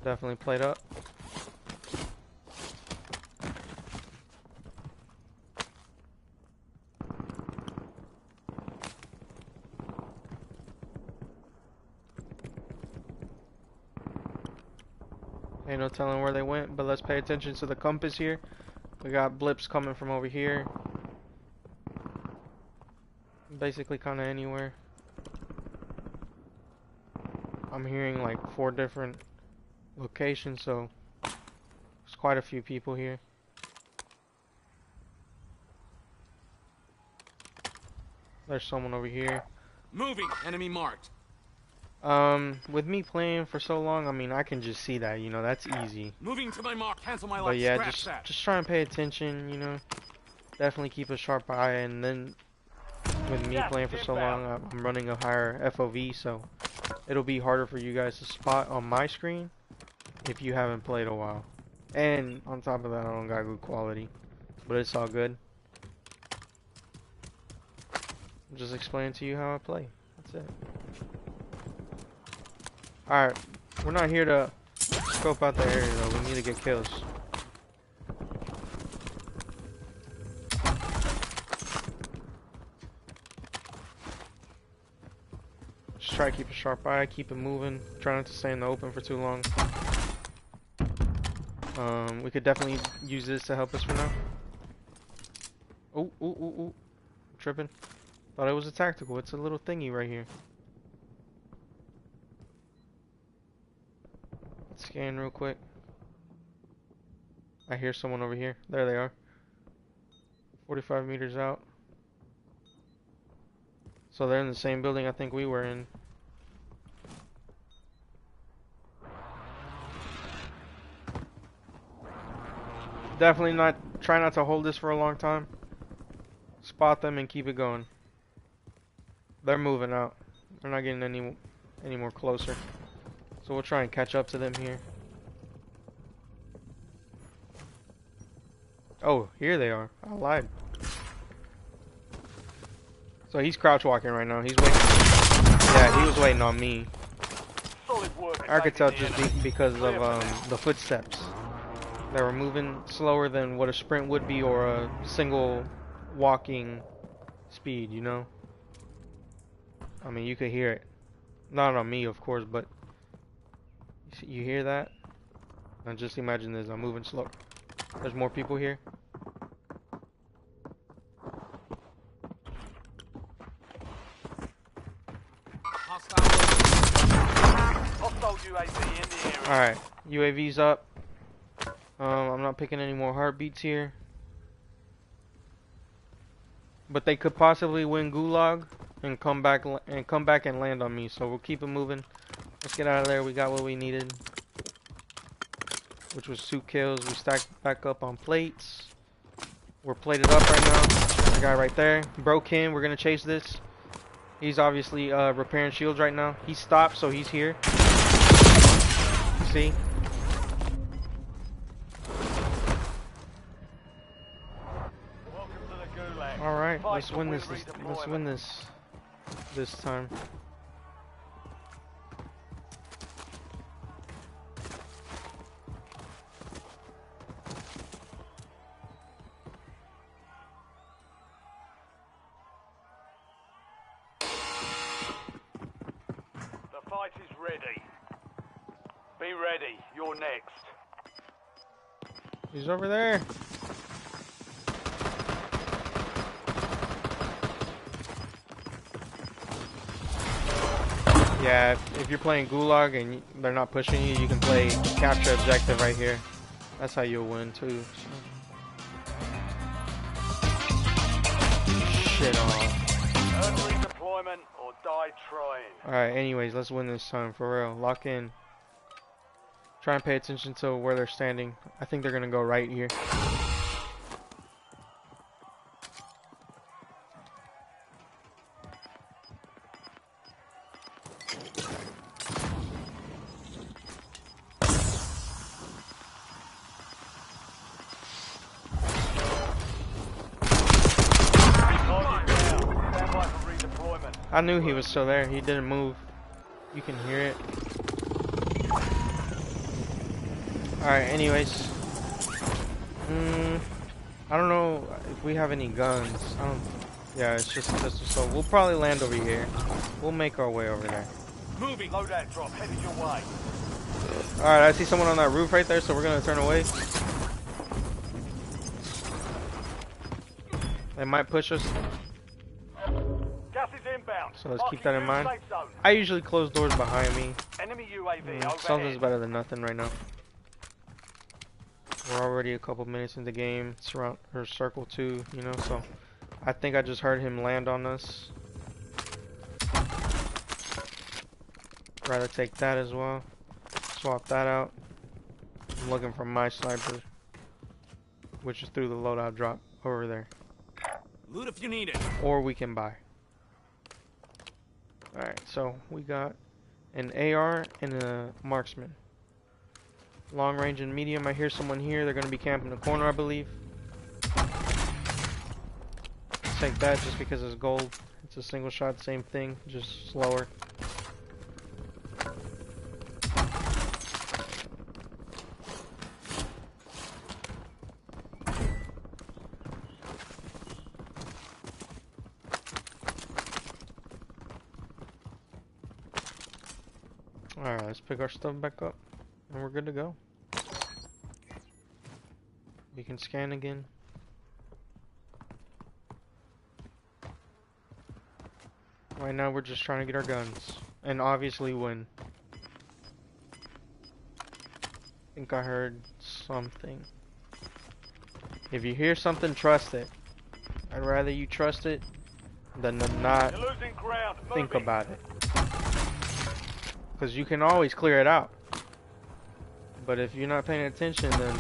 Definitely played up. Ain't no telling where they went, but let's pay attention to the compass here. We got blips coming from over here. Basically, kind of anywhere. I'm hearing like 4 different locations, so there's quite a few people here. There's someone over here. Moving. Enemy marked. With me playing for so long, I mean, I can just see that, you know, that's easy. Moving to my mark. Cancel my But lock. yeah, Scratch that. just try and pay attention, you know. Definitely keep a sharp eye, and then with me Gas playing is for so long, inbound. I'm running a higher FOV, so it'll be harder for you guys to spot on my screen if you haven't played a while. And on top of that, I don't got good quality, but it's all good. I'm just explaining to you how I play. That's it. Alright, we're not here to scope out the area though, we need to get kills. Just try to keep a sharp eye, keep it moving, try not to stay in the open for too long. We could definitely use this to help us for now. Oh, ooh, ooh, ooh. Tripping. Thought it was a tactical, it's a little thingy right here. Scan real quick. I hear someone over here. There they are. 45 meters out. So they're in the same building I think we were in. Definitely not, try not to hold this for a long time. Spot them and keep it going. They're moving out. They're not getting any more closer. So we'll try and catch up to them here. Oh, here they are. I lied. So he's crouch walking right now. He's waiting. Yeah, he was waiting on me. Solid work. I could tell attacking just the enemy. because Clear for of now. the footsteps. They were moving slower than what a sprint would be or a single walking speed, you know? I mean, you could hear it. Not on me, of course, but you hear that? Now just imagine this, I'm moving slow. There's more people here. Hostile. Hostile UAV in the area. Alright, UAV's up. I'm not picking any more heartbeats here. But they could possibly win Gulag and come back and land on me. So we'll keep it moving. Let's get out of there. We got what we needed, which was 2 kills. We stacked back up on plates. We're plated up right now. The guy right there broke in. We're gonna chase this. He's obviously repairing shields right now. He stopped, so he's here. See? Welcome to the Gulag. All right, Fight let's till win we this. Let's redeploy. win this time. The fight is ready. Be ready. You're next. He's over there. Yeah, if you're playing Gulag and they're not pushing you, you can play capture objective right here. That's how you'll win too. Shit off. Earn redeployment or die trying. Alright, anyways, let's win this time, for real. Lock in. Try and pay attention to where they're standing. I think they're gonna go right here. Stand by for redeployment. I knew he was still there. He didn't move. You can hear it. Alright, anyways. I don't know if we have any guns. I don't. Yeah, it's just a pistol. So we'll probably land over here. We'll make our way over there. Moving. Loadout drop headed your way. Alright, I see someone on that roof right there, so we're gonna turn away. They might push us. inbound. So let's keep Marking that in new mind. safe zone. I usually close doors behind me. Enemy UAV Something's overhead. better than nothing right now. We're already a couple minutes in the game. Surround or circle 2, you know, so I think I just heard him land on us. Rather take that as well. Swap that out. I'm looking for my sniper, which is through the loadout drop over there. Loot if you need it. Or we can buy. Alright, so we got an AR and a marksman. Long range and medium. I hear someone here. They're going to be camping the corner, I believe. Take that just because it's gold. It's a single shot, same thing, just slower. Alright, let's pick our stuff back up and we're good to go. We can scan again. Right now we're just trying to get our guns and obviously win. I think I heard something. If you hear something, trust it. I'd rather you trust it than to not You're losing ground. think Moving. about it. Because you can always clear it out. But if you're not paying attention, then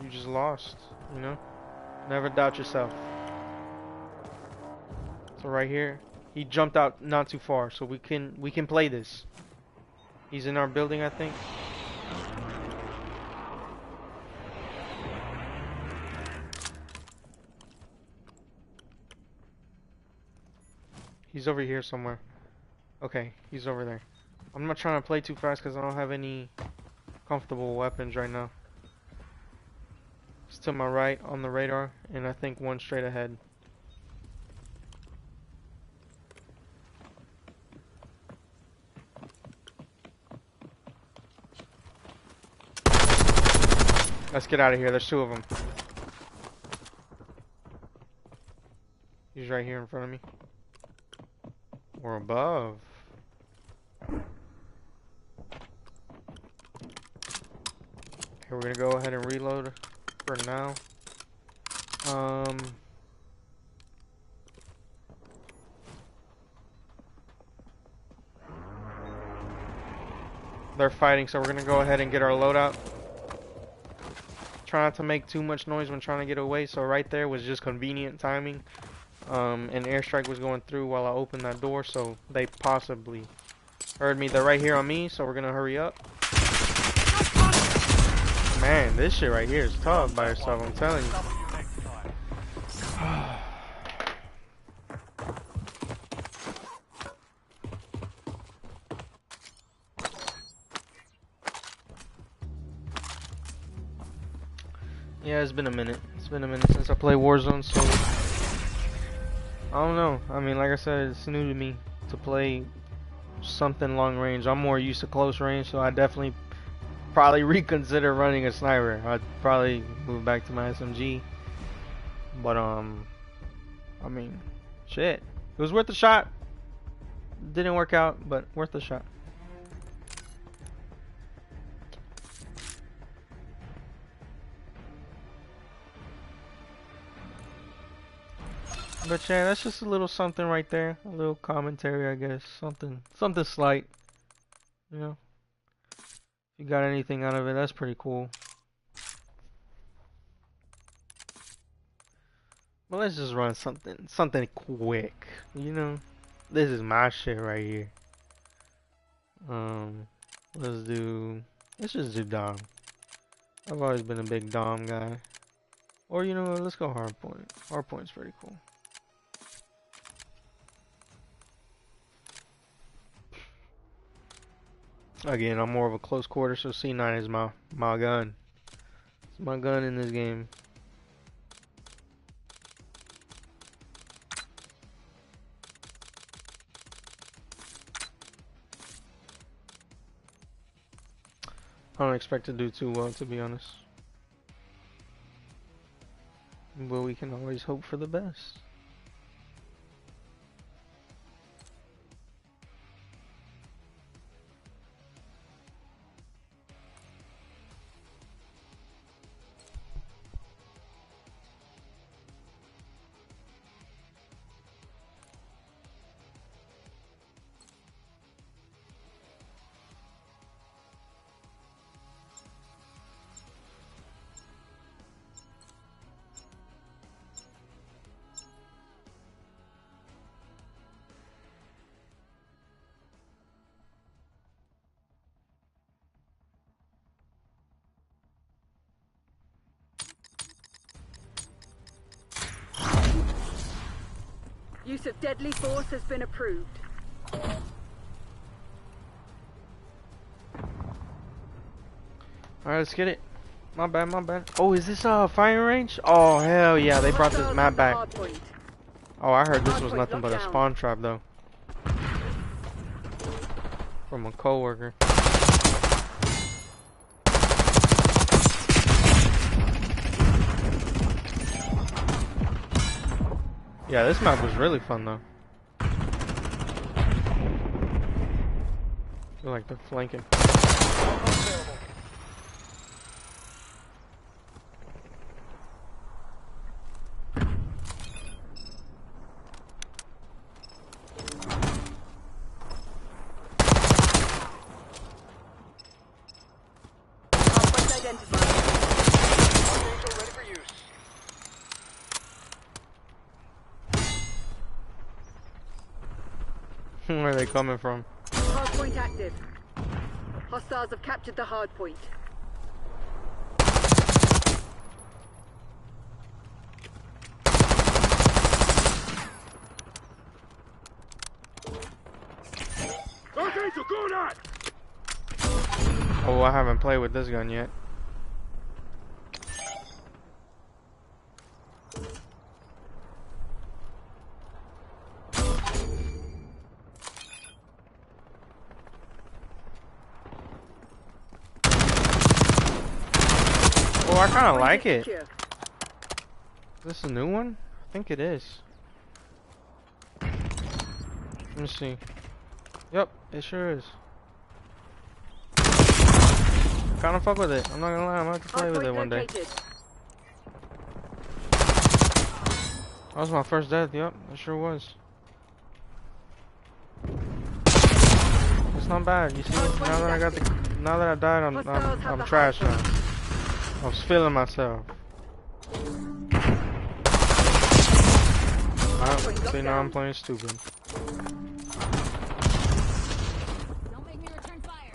you just lost, you know? Never doubt yourself. So right here, he jumped out not too far, so we can play this. He's in our building, I think. He's over here somewhere. Okay, he's over there. I'm not trying to play too fast because I don't have any comfortable weapons right now. He's to my right on the radar, and I think one straight ahead. Let's get out of here. There's 2 of them. He's right here in front of me. Or above. Okay, we're gonna go ahead and reload for now. They're fighting, so we're gonna go ahead and get our loadout. Try not to make too much noise when trying to get away, so right there was just convenient timing. An airstrike was going through while I opened that door, so they possibly heard me. They're right here on me, so we're gonna hurry up. Man, this shit right here is tough by yourself, I'm telling you. Yeah, it's been a minute. It's been a minute since I played Warzone, so I don't know. I mean, like I said, it's new to me to play something long range. I'm more used to close range, so I definitely probably reconsider running a sniper. I'd probably move back to my SMG. But I mean, shit. It was worth a shot. Didn't work out, but worth a shot. But yeah, that's just a little something right there. A little commentary, I guess. Something slight. You know? If you got anything out of it, that's pretty cool. Well, let's just run something quick. You know? This is my shit right here. Let's just do Dom. I've always been a big Dom guy. Or you know what, let's go Hardpoint. Hardpoint's pretty cool. Again, I'm more of a close quarter, so C9 is my gun. It's my gun in this game. I don't expect to do too well, to be honest. But we can always hope for the best. Use of deadly force has been approved. Alright, let's get it. My bad, my bad. Oh, is this a firing range? Oh, hell yeah, they brought this map back. Oh, I heard this was nothing but a spawn trap, though. From a coworker. Yeah, this map was really fun, though. I feel like they're flanking. Where are they coming from? Hardpoint active. Hostiles have captured the hardpoint. Oh, I haven't played with this gun yet. Oh, I kind of like it. Is this a new one? I think it is. Let me see. Yep, it sure is. Kind of fuck with it. I'm not gonna lie, I'm gonna have to play with it one day. That was my first death. Yep, it sure was. It's not bad. You see, now that I died, I'm trash now. I was feeling myself. See, now I'm playing stupid. Don't make me return fire.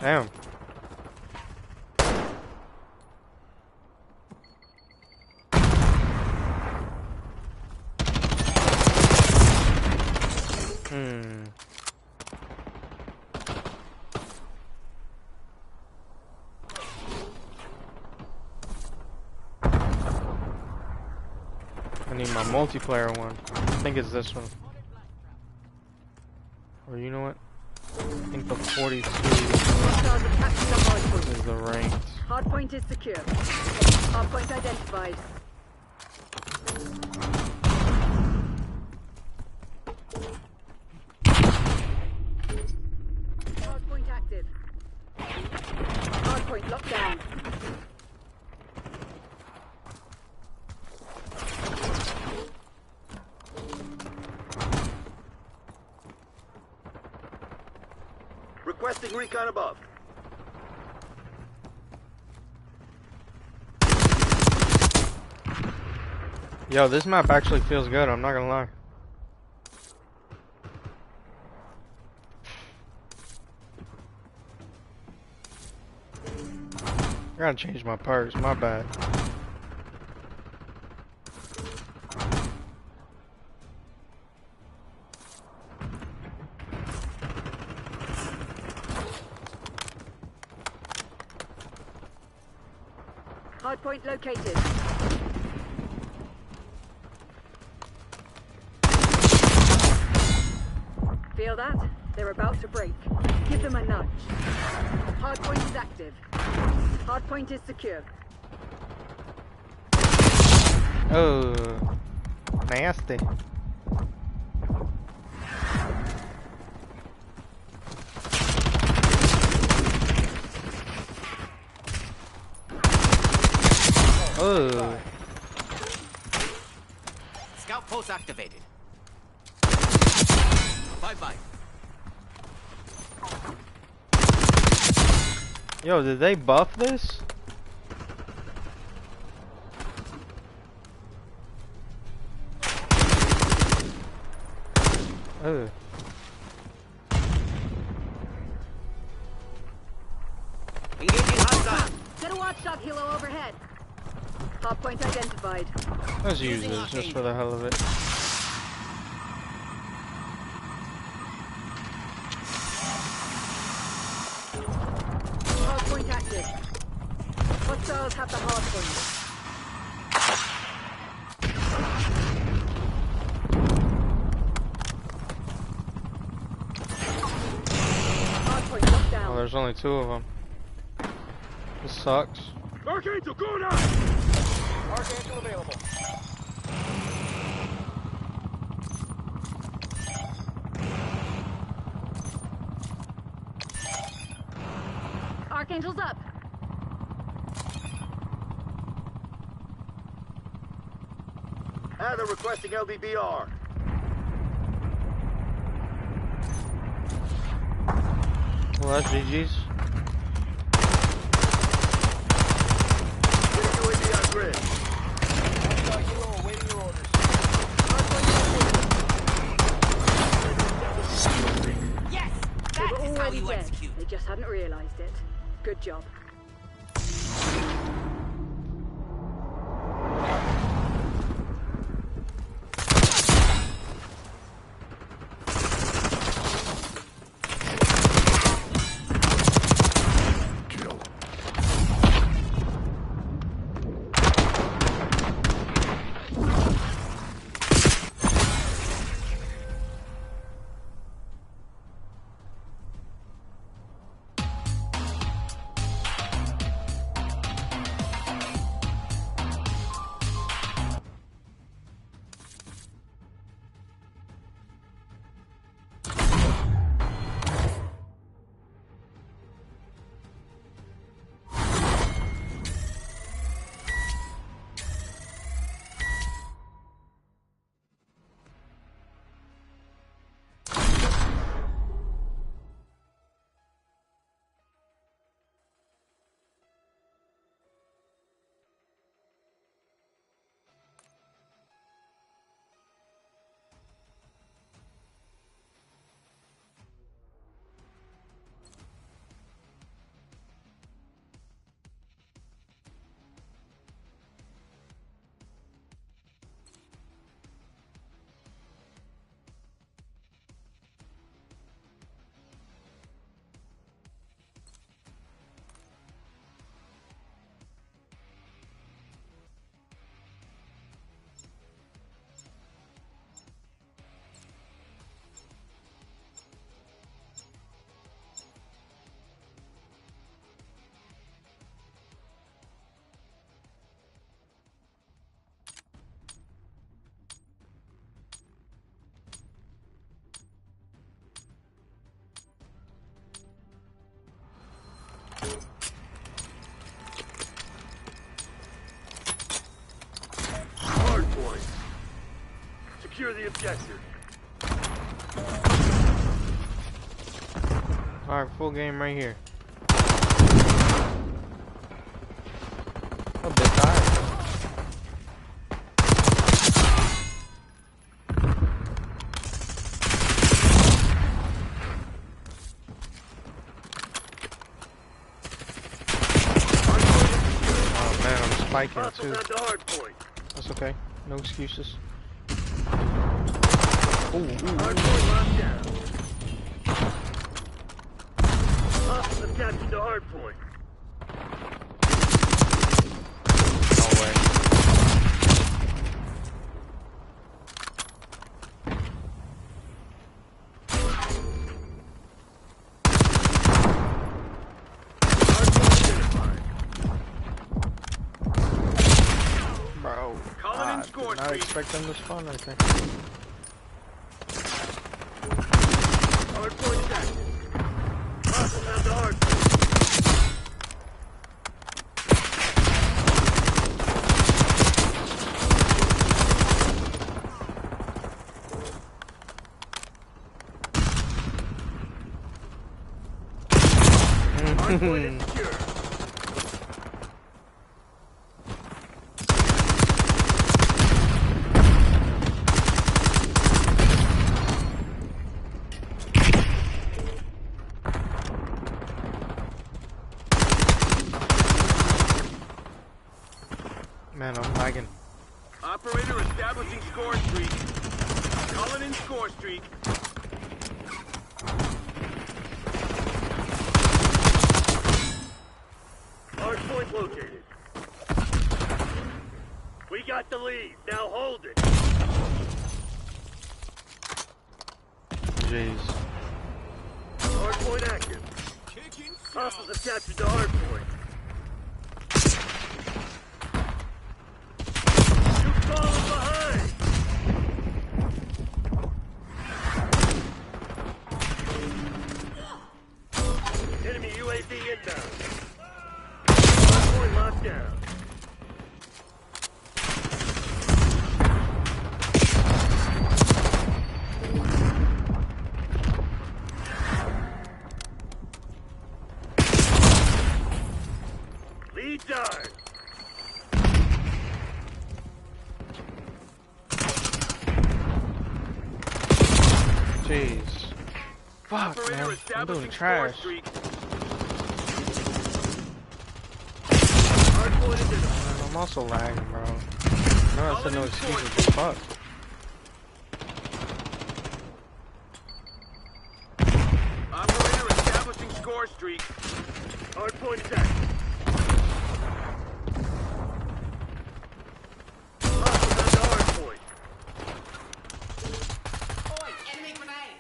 Damn. I need my multiplayer one. I think it's this one. Or you know what? I think the 42 is the ranked. Hardpoint is secure. Hardpoint identified. Hardpoint active. Hardpoint locked down. Requesting recon above. Yo, this map actually feels good, I'm not gonna lie. I gotta change my perks, my bad. Hardpoint located. Feel that? They're about to break. Give them a nudge. Hardpoint is active. Hardpoint is secure. Oh, nasty. Oh. Scout post activated. Bye-bye. Yo, did they buff this? Oh. Engaging hostile. Get a watchdog helo overhead. Hardpoint identified. Let's use this just for the hell of it. Hardpoint active. Hostiles have the hardpoint. Hardpoint locked Oh, down. there's only 2 of them. This sucks. Archangel, go now! Archangel available. Archangel's up. Adler requesting LBBR. Well, that's GG's. UAV on grid. Hostile Hero awaiting your orders. Yes! They That were is how already you dead. execute. They just hadn't realized it. Good job. Hardpoint. Secure the objective. Alright, full game right here. A bit tired. Oh man, I'm spiking Hostiles too. at the hardpoint. That's okay. No excuses. Ooh. Hardpoint locked down. Hostiles have captured the hardpoint. No way. Hardpoint identified. Bro. Calling in I score did not speed. expect them to spawn right there. Hardpoint is active. Hostiles have the hardpoint. Hardpoint is secure. Man, score streak. Hardpoint located. We got the lead. Now hold it. Jeez. Hardpoint active. Hostiles have captured the hardpoint. You've fallen behind. Enemy UAV inbound. Hardpoint locked down. Lead dive. Jeez. Fuck, Operator man. I'm establishing doing trash. score streak. Hardpoint identified. I'm also lagging, bro. No, I said no excuses, but fuck. Operator establishing score streak. Hardpoint is active. Hostiles on the hardpoint. Oi, enemy grenade!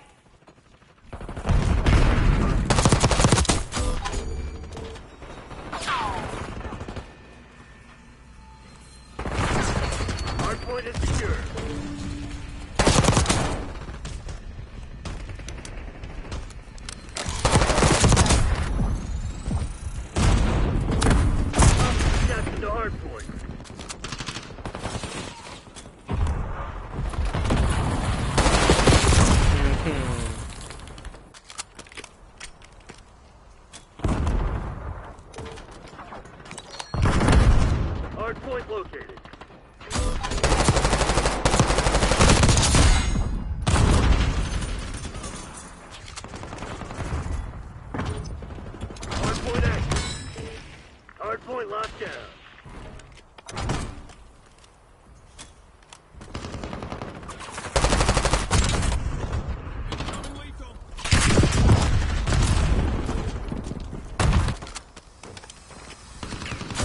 Hardpoint is secure. Hostiles captured the hardpoint. Hardpoint located. Hardpoint active. Hardpoint locked down.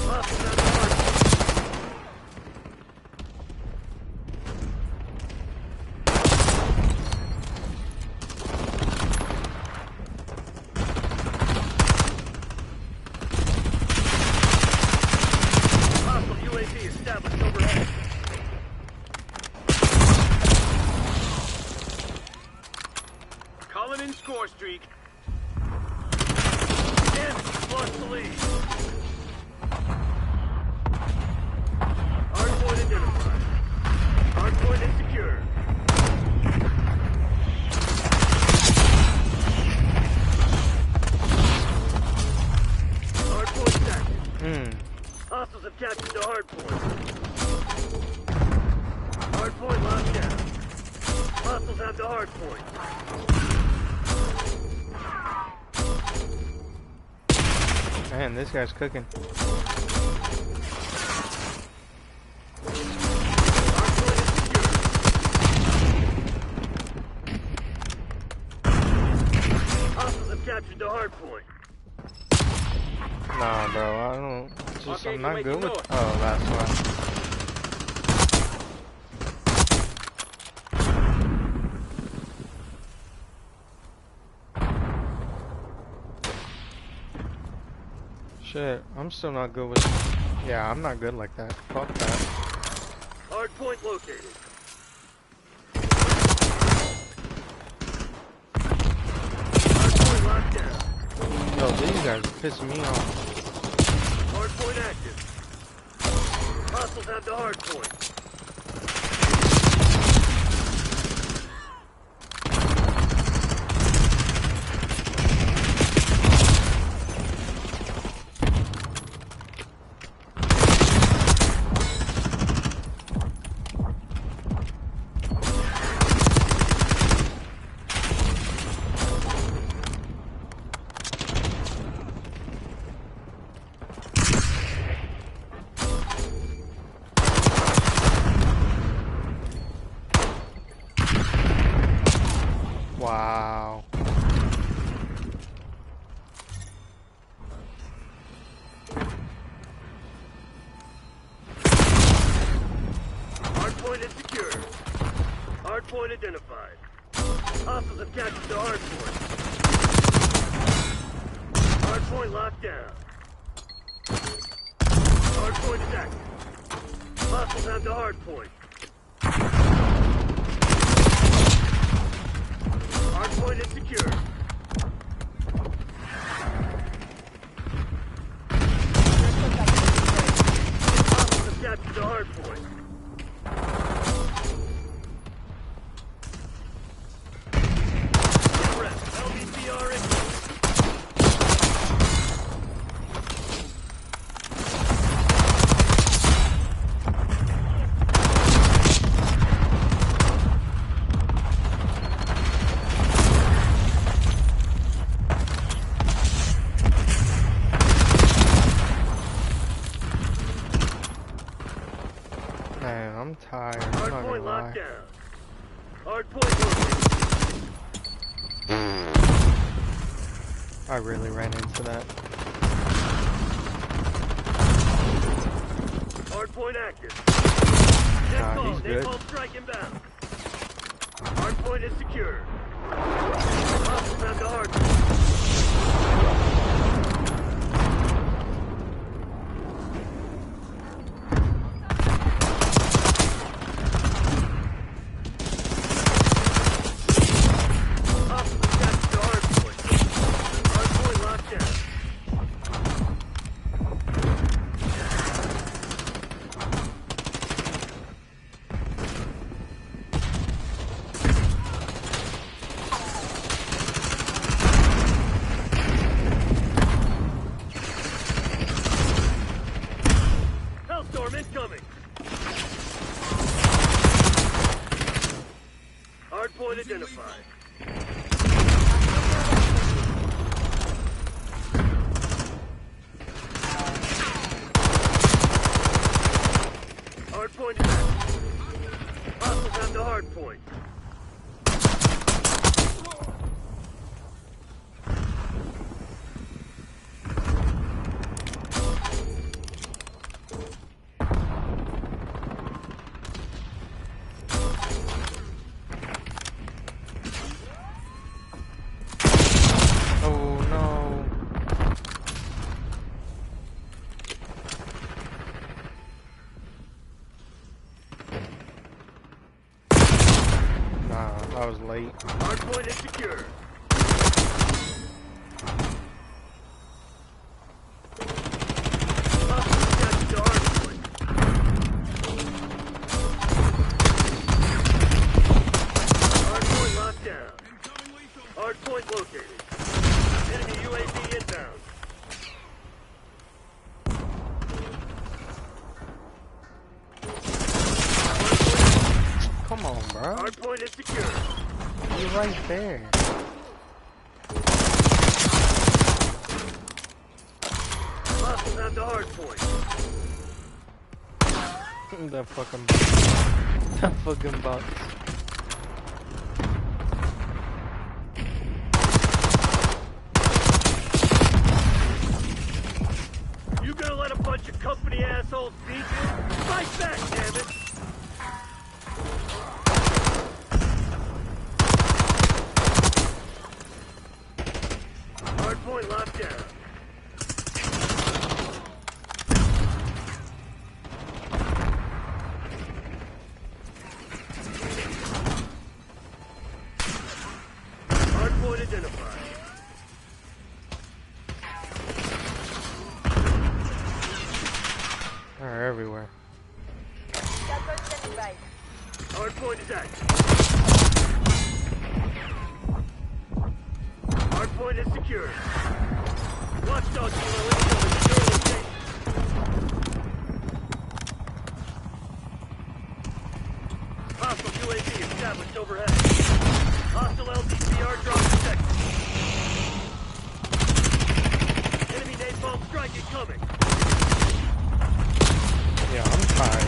Hostiles on the hardpoint. Hostile UAV established overhead. Calling in score streak. Yes, lost the lead. Hardpoint identified. Hardpoint insecure. Hardpoint active. Hostiles have captured the hardpoint. Hardpoint locked down. Hostiles have the hardpoint. Man, this guy's cooking. Hardpoint is secure. Hostiles have captured the hardpoint. Nah, bro, I don't. It's just, Okay, I'm you're not good making with. noise. Oh, that's why. Shit, I'm still not good with. Yeah, I'm not good like that. Fuck that. Hardpoint located. Hardpoint locked down. Yo, these guys are pissing me off. Hardpoint active. Hostiles have the hardpoint. Wow. Hardpoint is secure. Hardpoint identified. Hostiles have captured the hardpoint. Hardpoint locked down. Hardpoint is active. Hostiles have the hardpoint. Hardpoint is secure. Hostiles have captured the hardpoint. LVCR in. Man, I'm tired. I'm not gonna Hardpoint lie. locked down. Hardpoint located. I really ran into that. Hardpoint active. Nah, he's good. Napalm strike inbound. Hardpoint is secure. Hostiles have the hardpoint. Hostiles have captured the hardpoint. Hardpoint locked down. Hellstorm incoming. Hardpoint identified. Hardpoint is active. Hostiles have the hardpoint. Oh no. Nah, I was late. Hardpoint is secure. Hostiles captured the hardpoint. Hardpoint locked down. Hardpoint located. Enemy UAV inbound. Come on, bro. Hardpoint is secure. You're right there. Hostiles have the hardpoint. That fucking that fucking box. You gonna let a bunch of company assholes beat you? Fight back, damn it! Hardpoint locked down. Hardpoint identified. They're everywhere. Hardpoint is active. Hardpoint is secure. Watchdog Kilo incoming to your location. Hostile UAV established overhead. Hostile LDCR drop detected. Enemy napalm strike incoming. Yeah, I'm tired.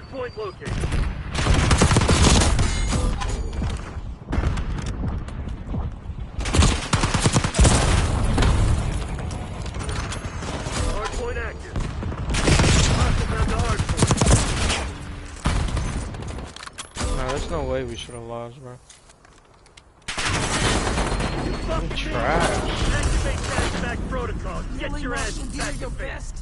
Hardpoint located. Hardpoint active. Hostile down to hardpoint. Nah, there's no way we should have lost, bro. Fucking Trash. activate back protocol. Get your ass back to base.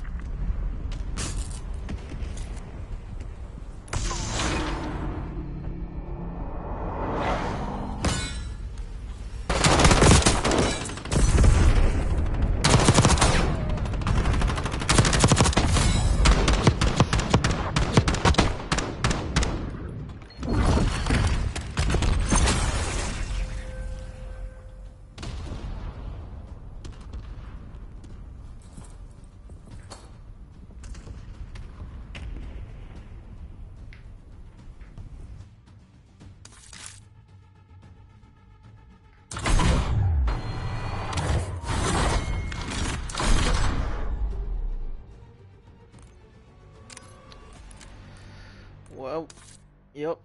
Well, yep.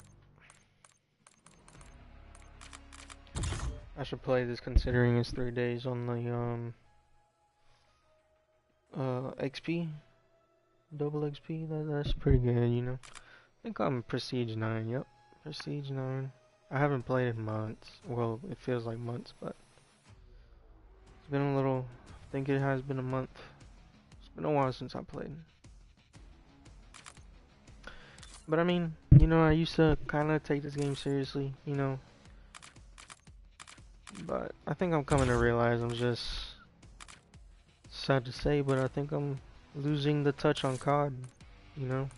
I should play this considering it's 3 days on the XP, double XP. That's pretty good, you know. I think I'm Prestige 9. Yep, Prestige 9. I haven't played in months. Well, it feels like months, but it's been a little. I think it has been a month. It's been a while since I played. But I mean, you know, I used to kind of take this game seriously, you know. But I think I'm coming to realize I'm just sad to say, but I think I'm losing the touch on COD, you know.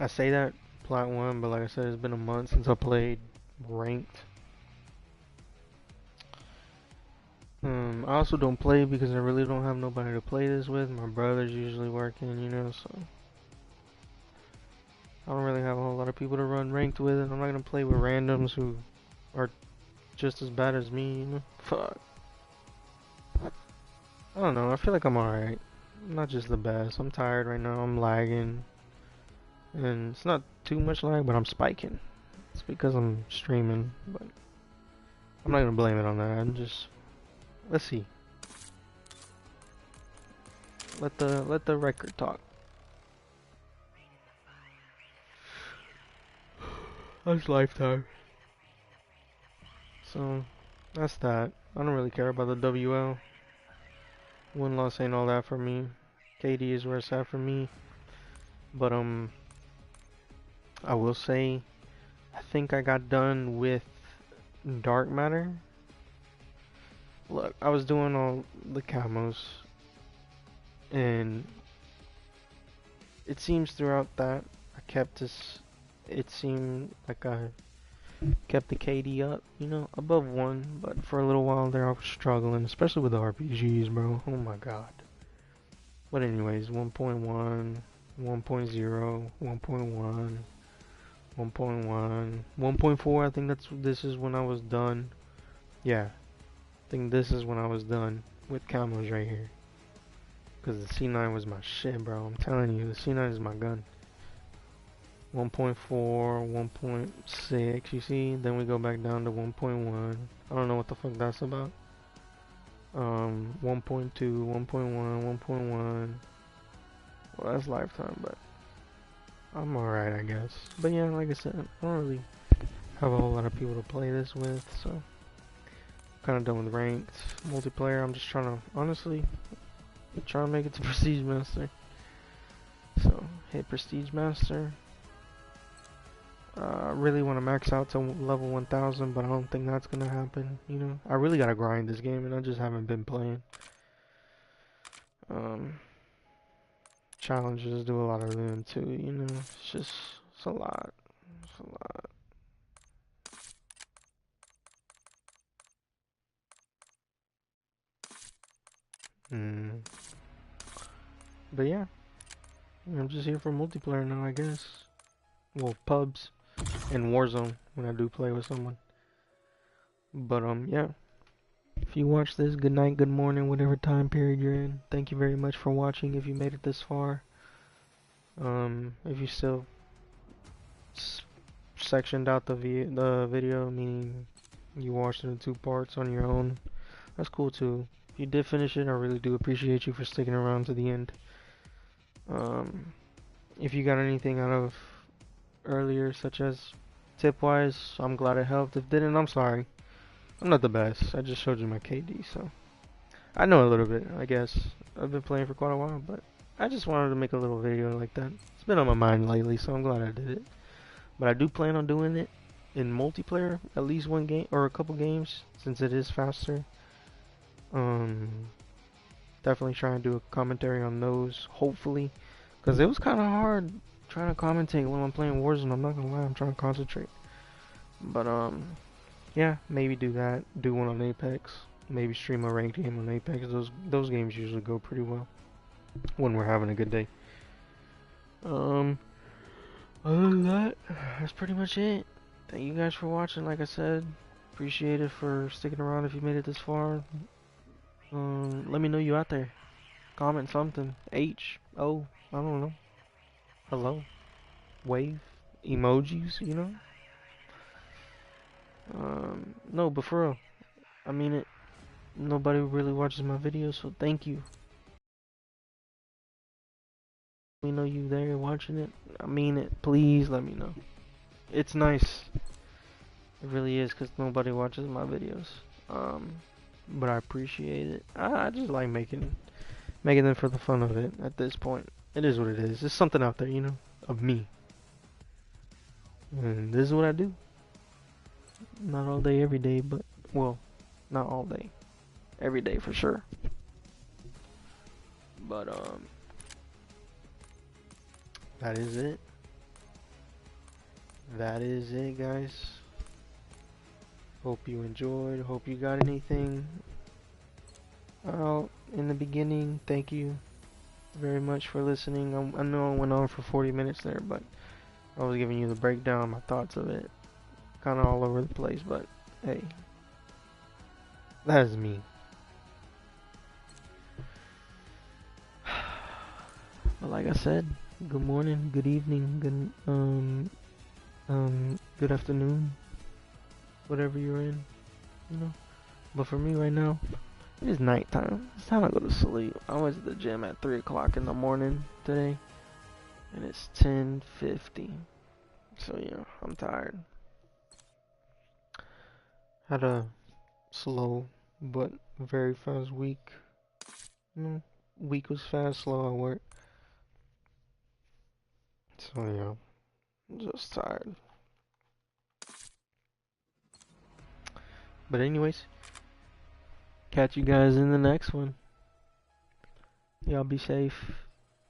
I say that Plat 1, but like I said, it's been a month since I played ranked. I also don't play because I really don't have nobody to play this with. My brother's usually working, you know, so I don't really have a whole lot of people to run ranked with, and I'm not gonna play with randoms who are just as bad as me, you know. Fuck. I don't know, I feel like I'm alright. I'm not just the best. I'm tired right now, I'm lagging. And it's not too much lag, but I'm spiking. It's because I'm streaming, but I'm not gonna blame it on that. I'm just, let's see. Let the record talk. That's lifetime. So that's that. I don't really care about the WL. Win loss ain't all that for me. KD is where it's at for me. But I will say, I think I got done with dark matter. Look, I was doing all the camos, and it seems throughout that I kept this. It seemed like I kept the KD up, you know, above 1, but for a little while there I was struggling, especially with the RPGs, bro. Oh my god. But anyways, 1.1, 1.0, 1.1, 1.1, 1.4, I think this is when I was done. Yeah, I think this is when I was done with camos right here. Because the C9 was my shit, bro. I'm telling you, the C9 is my gun. 1.4, 1.6, you see? Then we go back down to 1.1. I don't know what the fuck that's about. 1.2, 1.1, 1.1. Well, that's lifetime, but I'm alright, I guess. But yeah, like I said, I don't really have a whole lot of people to play this with, so kind of done with ranked. Multiplayer, I'm just trying to, honestly, try to make it to Prestige Master. So, hit Prestige Master. I really want to max out to level 1000, but I don't think that's gonna happen, you know. I really gotta grind this game, and I just haven't been playing. Challenges do a lot of them too, you know. It's a lot. It's a lot. But yeah, I'm just here for multiplayer now, I guess. Well, pubs and Warzone when I do play with someone. But yeah. If you watch this, good night, good morning, whatever time period you're in. Thank you very much for watching if you made it this far. If you still sectioned out the video, meaning you watched it in 2 parts on your own, that's cool too. If you did finish it, I really do appreciate you for sticking around to the end. Um, if you got anything out of earlier, such as tip-wise, I'm glad it helped. If didn't, I'm sorry. I'm not the best. I just showed you my KD, so I know a little bit, I guess. I've been playing for quite a while, but I just wanted to make a little video like that. It's been on my mind lately, so I'm glad I did it. But I do plan on doing it in multiplayer, at least one game or a couple games, since it is faster. Um, Definitely try and do a commentary on those, hopefully, because it was kind of hard trying to commentate when I'm playing Warzone. I'm not gonna lie, I'm trying to concentrate. But yeah, maybe do that. Do one on Apex. Maybe stream a ranked game on Apex. Those games usually go pretty well when we're having a good day. Um, Other than that, that's pretty much it. Thank you guys for watching. Like I said, appreciate it for sticking around if you made it this far. Let me know you out there. Comment something. H O, I don't know. Hello. Wave. Emojis, you know? No, but for real, I mean it. Nobody really watches my videos, so thank you. Let me know you there watching it. I mean it. Please let me know. It's nice. It really is, because nobody watches my videos. But I appreciate it. I just like making them for the fun of it at this point. It is what it is. It's something out there, you know, of me. And this is what I do. Not all day, every day, but, well, not all day. Every day for sure. But, that is it. That is it, guys. Hope you enjoyed. Hope you got anything out in the beginning. Thank you very much for listening. I know I went on for 40 minutes there, but I was giving you the breakdown, my thoughts of it. Kind of all over the place, but hey, that is me. But like I said, good morning, good evening, good afternoon, whatever you're in, you know. But for me right now, it is nighttime. It's time to go to sleep. I went to the gym at 3 o'clock in the morning today, and it's 10:50. So yeah, I'm tired. Had a slow but very fast week. Week was fast, slow at work. So yeah, I'm just tired. But anyways, catch you guys in the next one. Y'all be safe.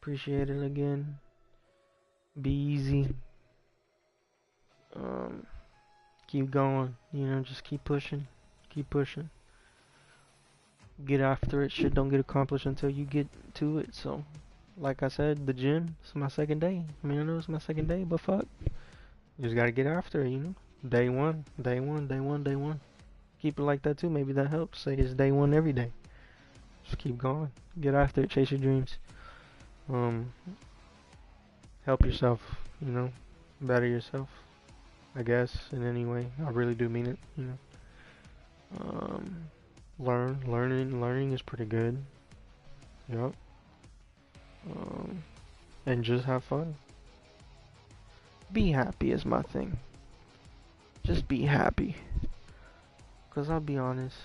Appreciate it again. Be easy. Keep going. You know, just keep pushing. Keep pushing. Get after it. Shit don't get accomplished until you get to it. So, like I said, the gym, it's my second day. I mean, I know it's my second day, but fuck. You just gotta get after it, you know? Day one, day one, day one, day one. Keep it like that too. Maybe that helps. Say it's day one every day. Just keep going. Get after it. Chase your dreams. Help yourself, you know? Better yourself, I guess, in any way. I really do mean it, you know? Learning is pretty good. Yup. And just have fun. Be happy is my thing. Just be happy. Cause I'll be honest,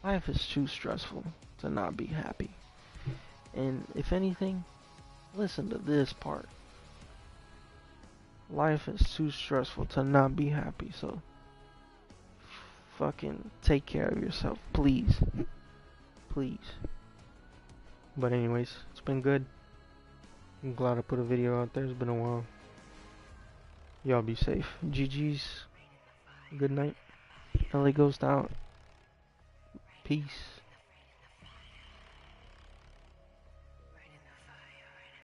life is too stressful to not be happy. And if anything, listen to this part. Life is too stressful to not be happy, so fucking take care of yourself, please. Please. But anyways, it's been good. I'm glad I put a video out there. It's been a while. Y'all be safe. GG's. Good night. LA Ghost out. Peace.